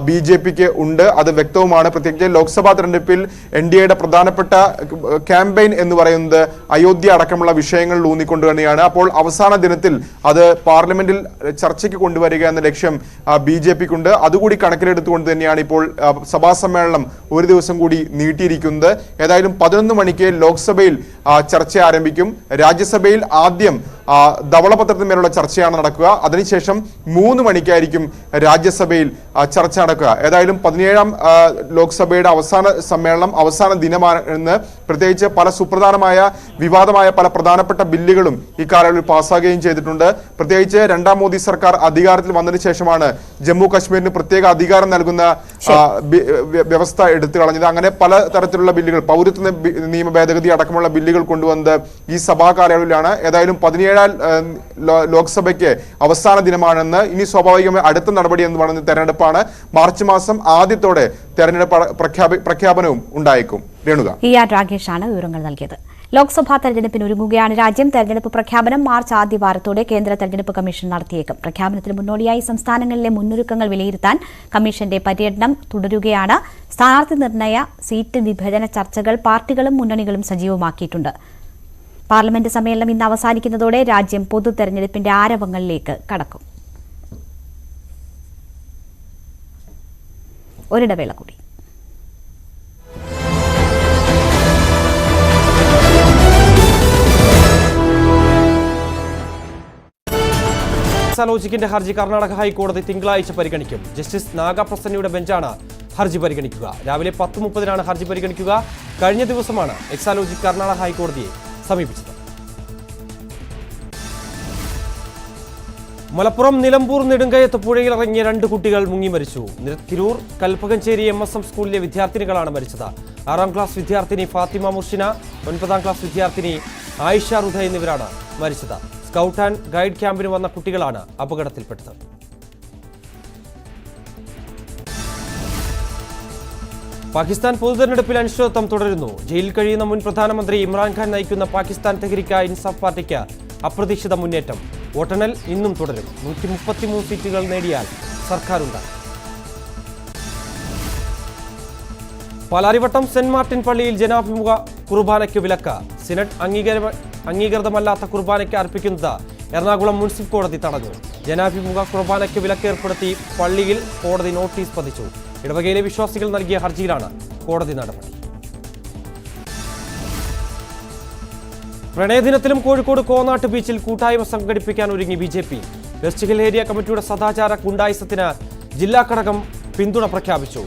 BJPക്ക് ഉണ്ട്. അത് വ്യക്തവുമാണ്. പ്രത്യേകിച്ച് ലോക്സഭാ തെരഞ്ഞെടുപ്പിൽ NDAയുടെ പ്രധാനപ്പെട്ട ക്യാമ്പയിൻ എന്ന് പറയുന്നത് അയോധ്യ അടക്കമുള്ള വിഷയങ്ങളിൽ ഊന്നിക്കൊണ്ട് തന്നെയാണ്. അപ്പോൾ അവസാന ദിനത്തിൽ അത് പാർലമെന്റിൽ ചർച്ചയ്ക്ക് കൊണ്ടുവരിക എന്ന ലക്ഷ്യം BJPക്കുണ്ട്. അതുകൂടി കണക്കിലെടുത്തുകൊണ്ട് തന്നെയാണ് ഇപ്പോൾ സഭാ സമ്മേളനം ഒരു ദിവസം കൂടി നീട്ടിയിരിക്കുന്നത്. ഏതായാലും 11 മണിക്ക് ലോക്സഭയിൽ ചർച്ച ആരംഭിക്കും. രാജ്യസഭയിൽ ആദ്യം ധവളപത്രത്തിന്മേലുള്ള ചർച്ചയാണ് നടക്കുക. അതിനുശേഷം 3 മണിക്കായിരിക്കും രാജ്യസഭയിൽ ചർച്ച നടക്കുക. ഏതായാലും 17ാം ലോക്സഭയുടെ അവസാന സമ്മേളനം അവസാന ദിനമാണെന്ന് പ്രത്യേകിച്ച് പല സുപ്രധാനമായ വിവാദമായ പല പ്രധാനപ്പെട്ട ബില്ലുകളും ഈ കാലയളവിൽ പാസ്സാകുകയും ചെയ്തിട്ടുണ്ട്. പ്രത്യേകിച്ച് 2ാം മോദി സർക്കാർ അധികാരത്തിൽ വന്നതിന് ശേഷമാണ് ജമ്മു കാശ്മീരിന് പ്രത്യേക അധികാരം നൽകുന്ന വ്യവസ്ഥ എടുത്തു കളഞ്ഞത്. അങ്ങനെ പല തരത്തിലുള്ള ബില്ലുകൾ, പൗരത്വ നിയമ ഭേദഗതി അടക്കമുള്ള ബില്ലുകൾ കൊണ്ടുവന്നത് ഈ സഭാ കാലയളവിലാണ്. ഏതായാലും 17ാം ലോക്സഭയ്ക്ക് അവസാന ദിനമാണെന്ന്. ഇനി സ്വാഭാവികമായി അടുത്ത നടപടി എന്ന് പറയുന്നത് തെരഞ്ഞെടുപ്പാണ്. മാർച്ച് മാസം ആദ്യത്തോടെ തെരഞ്ഞെടുപ്പ് പ്രഖ്യാപനവും ഉണ്ടായേക്കും. രേണുക. ER രാഗേഷാണ് വിവരങ്ങൾ നൽകിയത്. ലോക്സഭാ തെരഞ്ഞെടുപ്പിന് ഒരുങ്ങുകയാണ് രാജ്യം. തെരഞ്ഞെടുപ്പ് പ്രഖ്യാപനം മാർച്ച് ആദ്യവാരത്തോടെ കേന്ദ്ര തെരഞ്ഞെടുപ്പ് കമ്മീഷൻ നടത്തിയേക്കും. പ്രഖ്യാപനത്തിന് മുന്നോടിയായി സംസ്ഥാനങ്ങളിലെ മുന്നൊരുക്കങ്ങൾ വിലയിരുത്താൻ കമ്മീഷന്റെ പര്യടനം തുടരുകയാണ്. സ്ഥാനാർത്ഥി നിർണയ, സീറ്റ് വിഭജന ചർച്ചകൾ പാർട്ടികളും മുന്നണികളും സജീവമാക്കിയിട്ടുണ്ട്. പാർലമെന്റ് സമ്മേളനം ഇന്ന് അവസാനിക്കുന്നതോടെ രാജ്യം പൊതു തെരഞ്ഞെടുപ്പിന്റെ ആരവങ്ങളിലേക്ക് കടക്കും. ഒരിടവേള കൂടി. എക്സാലോജിക്കിന്റെ ഹർജി കർണാടക ഹൈക്കോടതി തിങ്കളാഴ്ച പരിഗണിക്കും. ജസ്റ്റിസ് നാഗപ്രസന്നയുടെ ബെഞ്ചാണ് ഹർജി പരിഗണിക്കുക. രാവിലെ 10:30-നാണ് ഹർജി പരിഗണിക്കുക. കഴിഞ്ഞ ദിവസമാണ് എക്സാലോജിക് കർണാടക ഹൈക്കോടതിയെ സമീപിച്ചത്. മലപ്പുറം നിലമ്പൂർ നെടുങ്കയത്ത് പുഴയിലിറങ്ങിയ 2 കുട്ടികൾ മുങ്ങി മരിച്ചു. തിരൂർ കൽപ്പകഞ്ചേരി MSM സ്കൂളിലെ വിദ്യാർത്ഥിനികളാണ് മരിച്ചത്. 6ാം ക്ലാസ് വിദ്യാർത്ഥിനി ഫാത്തിമ മുർഷിന, 9ാം ക്ലാസ് വിദ്യാർത്ഥിനി ആയിഷ റുധ എന്നിവരാണ് മരിച്ചത്. സ്കൗട്ട് ആൻഡ് ഗൈഡ് ക്യാമ്പിന് വന്ന കുട്ടികളാണ് അപകടത്തിൽപ്പെട്ടത്. പാകിസ്ഥാൻ പൊതുതെരഞ്ഞെടുപ്പിൽ അനിശ്ചിതത്വം തുടരുന്നു. ജയിലിൽ കഴിയുന്ന മുൻ പ്രധാനമന്ത്രി ഇമ്രാൻഖാൻ നയിക്കുന്ന പാകിസ്ഥാൻ തെഹ്രീക്ക് ഇൻസാഫ് പാർട്ടിക്ക് അപ്രതീക്ഷിത മുന്നേറ്റം. വോട്ടെണ്ണൽ ഇന്നും തുടരും. 133 സീറ്റുകൾ നേടിയാൽ സർക്കാരുണ്ടാകും. പാലാരിവട്ടം സെന്റ് മാർട്ടിൻ പള്ളിയിൽ ജനാഭിമുഖ കുർബാനയ്ക്ക് വിലക്ക്. സിനഡ് അംഗീകൃതമല്ലാത്ത കുർബാനയ്ക്ക് അർപ്പിക്കുന്നത് എറണാകുളം മുനിസിപ്പൽ കോടതി തടഞ്ഞു. ജനാഭിമുഖ കുർബാനയ്ക്ക് വിലക്ക് ഏർപ്പെടുത്തി പള്ളിയിൽ കോടതി നോട്ടീസ് പതിച്ചു. ഇടവകയിലെ വിശ്വാസികൾ നൽകിയ ഹർജിയിലാണ് കോടതി നടപടി. പ്രണയദിനത്തിലും കോഴിക്കോട് കോന്നാട്ട് ബീച്ചിൽ കൂട്ടായ്മ സംഘടിപ്പിക്കാൻ ഒരുങ്ങി BJP. വെസ്റ്റ് ഹിൽ ഏരിയ കമ്മിറ്റിയുടെ സദാചാര ഗുണ്ടായിസത്തിന് ജില്ലാ ഘടകം പിന്തുണ പ്രഖ്യാപിച്ചു.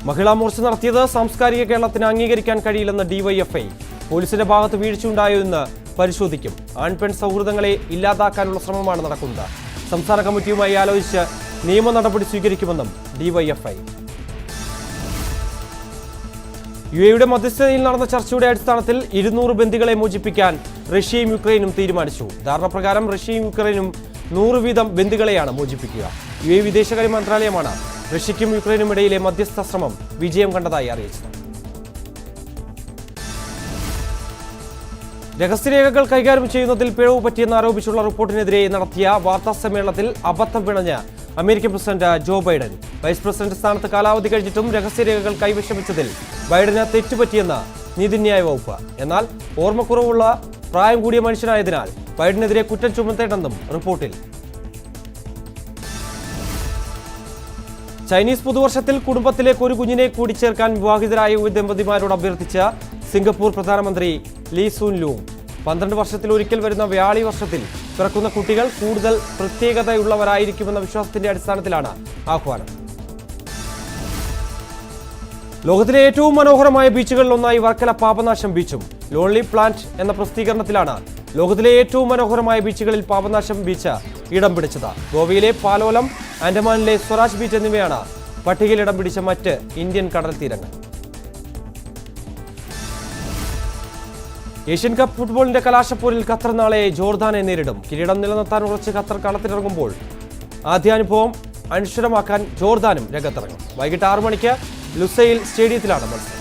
മഹിളാ മോർച്ച നടത്തിയത് സാംസ്കാരിക കേരളത്തിന് അംഗീകരിക്കാൻ കഴിയില്ലെന്ന് DYFI. പോലീസിന്റെ ഭാഗത്ത് വീഴ്ചയുണ്ടായോ എന്ന് പരിശോധിക്കും. ആൺപെൺ സൗഹൃദങ്ങളെ ഇല്ലാതാക്കാനുള്ള ശ്രമമാണ് നടക്കുന്നത്. സംസ്ഥാന കമ്മിറ്റിയുമായി ആലോചിച്ച് നിയമ നടപടി സ്വീകരിക്കുമെന്നും ഡിവൈഎഫ്ഐ. യുഎഇയുടെ മധ്യസ്ഥതയിൽ നടന്ന ചർച്ചയുടെ അടിസ്ഥാനത്തിൽ 200 ബന്ദികളെ മോചിപ്പിക്കാൻ റഷ്യയും യുക്രൈനും തീരുമാനിച്ചു. ധാരണപ്രകാരം റഷ്യയും യുക്രൈനും 100 വീതം ബന്ദികളെയാണ് മോചിപ്പിക്കുക. യുഎഇ വിദേശകാര്യ മന്ത്രാലയമാണ് റഷ്യയ്ക്കും യുക്രൈനും ഇടയിലെ മധ്യസ്ഥ ശ്രമം വിജയം കണ്ടതായി അറിയിച്ചത്. രഹസ്യരേഖകൾ കൈകാര്യം ചെയ്യുന്നതിൽ പിഴവ് പറ്റിയെന്ന് ആരോപിച്ചുള്ള റിപ്പോർട്ടിനെതിരെ നടത്തിയ വാർത്താ സമ്മേളനത്തിൽ അബദ്ധം പിണഞ്ഞ് American president Joe Biden. Vice president സ്ഥാനത്ത് കാലാവധി കഴിഞ്ഞിട്ടും രഹസ്യരേഖകൾ കൈവശം വെച്ചതിൽ ബൈഡന് തെറ്റുപറ്റിയെന്ന് നീതിന്യായ വകുപ്പ്. എന്നാൽ ഓർമ്മക്കുറവുള്ള പ്രായം കൂടിയ മനുഷ്യനായതിനാൽ ബൈഡനെതിരെ കുറ്റം ചുമത്തേണ്ടെന്നും റിപ്പോർട്ടിൽ. ചൈനീസ് പുതുവർഷത്തിൽ കുടുംബത്തിലേക്ക് ഒരു കുഞ്ഞിനെ കൂടി ചേർക്കാൻ വിവാഹിതരായ ദമ്പതിമാരോട് അഭ്യർത്ഥിച്ച സിംഗപ്പൂർ പ്രധാനമന്ത്രി ലീ സൂൻ ലൂങ്. 12 വർഷത്തിൽ ഒരിക്കൽ വരുന്ന വ്യാളി വർഷത്തിൽ പിറക്കുന്ന കുട്ടികൾ കൂടുതൽ പ്രത്യേകതയുള്ളവരായിരിക്കുമെന്ന വിശ്വാസത്തിന്റെ അടിസ്ഥാനത്തിലാണ് ആഹ്വാനം. ലോകത്തിലെ ഏറ്റവും മനോഹരമായ ബീച്ചുകളിലൊന്നായി വർക്കല പാപനാശം ബീച്ചും. ലോൺലി പ്ലാന്റ് എന്ന പ്രസിദ്ധീകരണത്തിലാണ് ലോകത്തിലെ ഏറ്റവും മനോഹരമായ ബീച്ചുകളിൽ പാപനാശം ബീച്ച് ഇടം പിടിച്ചത്. ഗോവയിലെ പാലോലം, ആൻഡമാനിലെ സ്വരാജ് ബീച്ച് എന്നിവയാണ് പട്ടികയിൽ ഇടം പിടിച്ച മറ്റ് ഇന്ത്യൻ കടൽ തീരങ്ങൾ. ഏഷ്യൻ കപ്പ് ഫുട്ബോളിന്റെ കലാശപ്പോരിൽ ഖത്തർ നാളെ ജോർദാനെ നേരിടും. കിരീടം നിലനിർത്താൻ ഉറച്ച് ഖത്തർ കളത്തിലിറങ്ങുമ്പോൾ ആദ്യാനുഭവം അനശ്വരമാക്കാൻ ജോർദാനും രംഗത്തിറങ്ങും. വൈകിട്ട് 6 മണിക്ക് ലുസൈൽ സ്റ്റേഡിയത്തിലാണ് മത്സരം.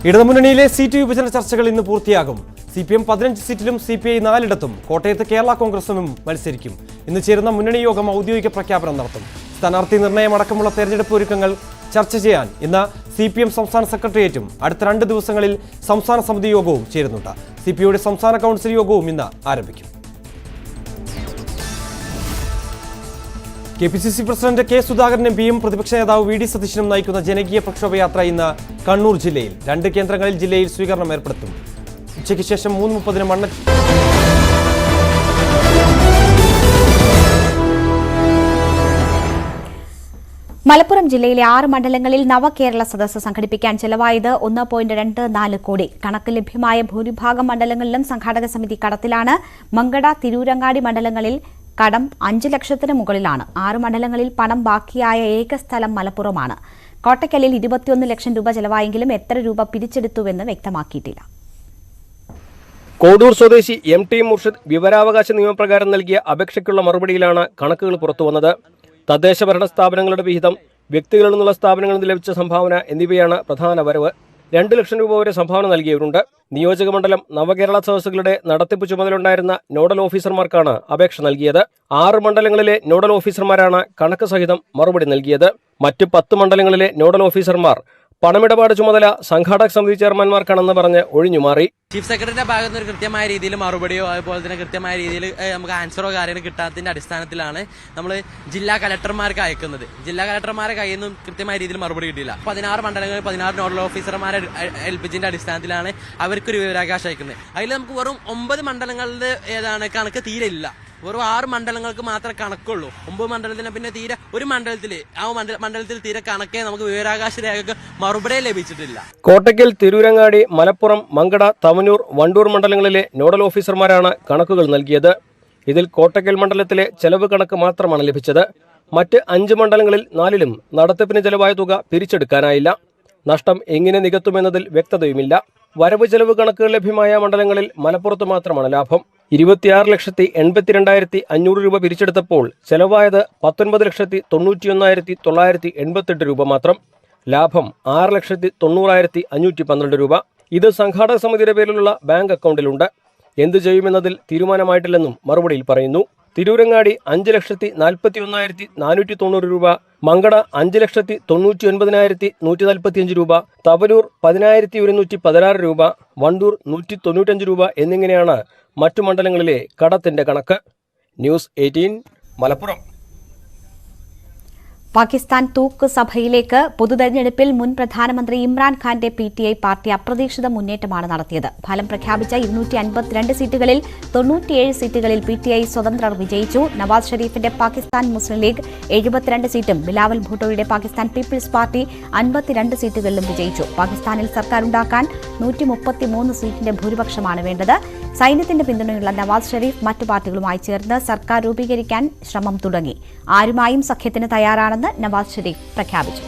ഇടതുമുന്നണിയിലെ സീറ്റ് വിഭജന ചർച്ചകൾ ഇന്ന് പൂർത്തിയാകും. CPM 15 സീറ്റിലും CPI 4 കോട്ടയത്ത് കേരള കോൺഗ്രസും മത്സരിക്കും. ഇന്ന് ചേരുന്ന മുന്നണി യോഗം ഔദ്യോഗിക പ്രഖ്യാപനം നടത്തും. സ്ഥാനാർത്ഥി നിർണയം അടക്കമുള്ള തെരഞ്ഞെടുപ്പ് ഒരുക്കങ്ങൾ ചർച്ച ചെയ്യാൻ ഇന്ന് CPM സംസ്ഥാന സെക്രട്ടേറിയറ്റും അടുത്ത 2 ദിവസങ്ങളിൽ സംസ്ഥാന സമിതി യോഗവും ചേരുന്നുണ്ട്. CPIയുടെ സംസ്ഥാന കൗൺസിൽ യോഗവും ഇന്ന് ആരംഭിക്കും. KPCC പ്രസിഡന്റ് കെ സുധാകരൻ MPയും പ്രതിപക്ഷ നേതാവ് VD സതീശനും നയിക്കുന്ന ജനകീയ പ്രക്ഷോഭയാത്ര ഇന്ന് കണ്ണൂർ ജില്ലയിൽ 2 കേന്ദ്രങ്ങളിൽ ജില്ലയിൽ സ്വീകരണം ഏർപ്പെടുത്തും. ഉച്ചയ്ക്ക് ശേഷം 3:30 മലപ്പുറം ജില്ലയിലെ 6 മണ്ഡലങ്ങളിൽ നവകേരള സദസ്സ് സംഘടിപ്പിക്കാൻ ചെലവായത് 1.24 കോടി. കണക്ക് ലഭ്യമായ ഭൂരിഭാഗം മണ്ഡലങ്ങളിലും സംഘാടക സമിതി കടത്തിലാണ്. മങ്കട, തിരൂരങ്ങാടി മണ്ഡലങ്ങളിൽ കടം 5 ലക്ഷത്തിന് മുകളിലാണ്. 6 മണ്ഡലങ്ങളിൽ പണം ബാക്കിയായ ഏക സ്ഥലം മലപ്പുറമാണ്. കോട്ടയ്ക്കലിൽ 21 ലക്ഷം രൂപ ചെലവായെങ്കിലും എത്ര രൂപ പിരിച്ചെടുത്തുവെന്ന് വ്യക്തമാക്കിയിട്ടില്ല. കോഡൂർ സ്വദേശി MT മുർഷിദ് വിവരാവകാശ നിയമപ്രകാരം നൽകിയ അപേക്ഷയ്ക്കുള്ള മറുപടിയിലാണ് കണക്കുകൾ പുറത്തുവന്നത്. തദ്ദേശ ഭരണ സ്ഥാപനങ്ങളുടെ വിഹിതം, വ്യക്തികളിൽ നിന്നുള്ള സ്ഥാപനങ്ങളിൽ നിന്ന് ലഭിച്ച സംഭാവന എന്നിവയാണ് പ്രധാന വരവ്. 2 ലക്ഷം രൂപ വരെ സംഭാവന നൽകിയവരുണ്ട്. നിയോജക മണ്ഡലം നവകേരള സദസ്സുകളുടെ നടത്തിപ്പ് ചുമതലയുണ്ടായിരുന്ന നോഡൽ ഓഫീസർമാർക്കാണ് അപേക്ഷ നൽകിയത്. 6 മണ്ഡലങ്ങളിലെ നോഡൽ ഓഫീസർമാരാണ് കണക്ക് സഹിതം മറുപടി നൽകിയത്. മറ്റ് 10 മണ്ഡലങ്ങളിലെ നോഡൽ ഓഫീസർമാർ പണമിടപാട് ചുമതല സംഘാടക സമിതി ചെയർമാൻമാർക്കാണെന്ന് പറഞ്ഞ് ഒഴിഞ്ഞുമാറി. ചീഫ് സെക്രട്ടറിയുടെ ഭാഗത്ത് നിന്ന് ഒരു കൃത്യമായ രീതിയിൽ മറുപടിയോ അതുപോലെ തന്നെ കൃത്യമായ രീതിയിൽ നമുക്ക് ആൻസറോ കാര്യങ്ങൾ കിട്ടാത്തതിന്റെ അടിസ്ഥാനത്തിലാണ് നമ്മൾ ജില്ലാ കലക്ടർമാർക്ക് അയക്കുന്നത്. ജില്ലാ കലക്ടർമാരെ കയ്യിൽ നിന്നും കൃത്യമായ രീതിയിൽ മറുപടി കിട്ടിയില്ല. 16 മണ്ഡലങ്ങളിൽ 16 നോഡൽ ഓഫീസർമാരെ ഏൽപ്പിച്ചതിന്റെ അടിസ്ഥാനത്തിലാണ് അവർക്കൊരു വിവരാവകാശം അയക്കുന്നത്. അതിൽ നമുക്ക് വെറും 9 മണ്ഡലങ്ങളുടെ കണക്ക് തീരെ ഇല്ല. വെറും 6 മണ്ഡലങ്ങൾക്ക് മാത്രമേ കണക്കുള്ളൂ. 9 മണ്ഡലത്തിന് പിന്നെ തീരെ ഒരു മണ്ഡലത്തിൽ തീരെ കണക്കേ നമുക്ക് വിവരാവകാശ രേഖക്ക് മറുപടി ലഭിച്ചിട്ടില്ല. കോട്ടയ്ക്കൽ, തിരൂരങ്ങാടി, മലപ്പുറം, മങ്കട, തവനൂർ, വണ്ടൂർ മണ്ഡലങ്ങളിലെ നോഡൽ ഓഫീസർമാരാണ് കണക്കുകൾ നൽകിയത്. ഇതിൽ കോട്ടയ്ക്കൽ മണ്ഡലത്തിലെ ചെലവ് കണക്ക് മാത്രമാണ് ലഭിച്ചത്. മറ്റ് 5 മണ്ഡലങ്ങളിൽ 4ലും നടത്തിപ്പിന് ചെലവായ തുക പിരിച്ചെടുക്കാനായില്ല. നഷ്ടം എങ്ങനെ നികത്തുമെന്നതിൽ വ്യക്തതയുമില്ല. വരവ് ചെലവ് കണക്കുകൾ ലഭ്യമായ മണ്ഡലങ്ങളിൽ മലപ്പുറത്ത് മാത്രമാണ് ലാഭം. 26,82,500 രൂപ പിരിച്ചെടുത്തപ്പോൾ ചെലവായത് 19,91,988 രൂപ മാത്രം. ലാഭം 6,90,512 രൂപ. ഇത് സംഘാടക സമിതിയുടെ പേരിലുള്ള ബാങ്ക് അക്കൗണ്ടിലുണ്ട്. എന്തു ചെയ്യുമെന്നതിൽ തീരുമാനമായിട്ടില്ലെന്നും മറുപടിയിൽ പറയുന്നു. തിരൂരങ്ങാടി 5,41,490 രൂപ, മങ്കട 5,99,145 രൂപ, തവനൂർ 10,116 രൂപ, വണ്ടൂർ 195 രൂപ എന്നിങ്ങനെയാണ് മറ്റു മണ്ഡലങ്ങളിലെ കടത്തിന്റെ കണക്ക്. ന്യൂസ് 18 മലപ്പുറം. പാകിസ്ഥാൻ തൂക്ക് സഭയിലേക്ക് പൊതുതെരഞ്ഞെടുപ്പിൽ മുൻ പ്രധാനമന്ത്രി ഇമ്രാൻഖാന്റെ PTI പാർട്ടി അപ്രതീക്ഷിത മുന്നേറ്റമാണ് നടത്തിയത്. ഫലം പ്രഖ്യാപിച്ച 252 സീറ്റുകളിൽ 97 സീറ്റുകളിൽ PTI സ്വതന്ത്രർ വിജയിച്ചു. നവാസ് ഷെരീഫിന്റെ പാകിസ്ഥാൻ മുസ്ലിം ലീഗ് 72 സീറ്റും ബിലാവൽ ഭൂട്ടോയുടെ പാകിസ്ഥാൻ പീപ്പിൾസ് പാർട്ടി 52 സീറ്റുകളിലും വിജയിച്ചു. പാകിസ്ഥാനിൽ സർക്കാരുണ്ടാക്കാൻ 133 സീറ്റിന്റെ ഭൂരിപക്ഷമാണ് വേണ്ടത്. സൈന്യത്തിന്റെ പിന്തുണയുള്ള നവാസ് ഷെരീഫ് മറ്റു പാർട്ടികളുമായി ചേർന്ന് സർക്കാർ രൂപീകരിക്കാൻ ശ്രമം തുടങ്ങി. ആരുമായും സഖ്യത്തിന് തയ്യാറാണെന്ന് നവാസ് ഷെരീഫ് പ്രഖ്യാപിച്ചു.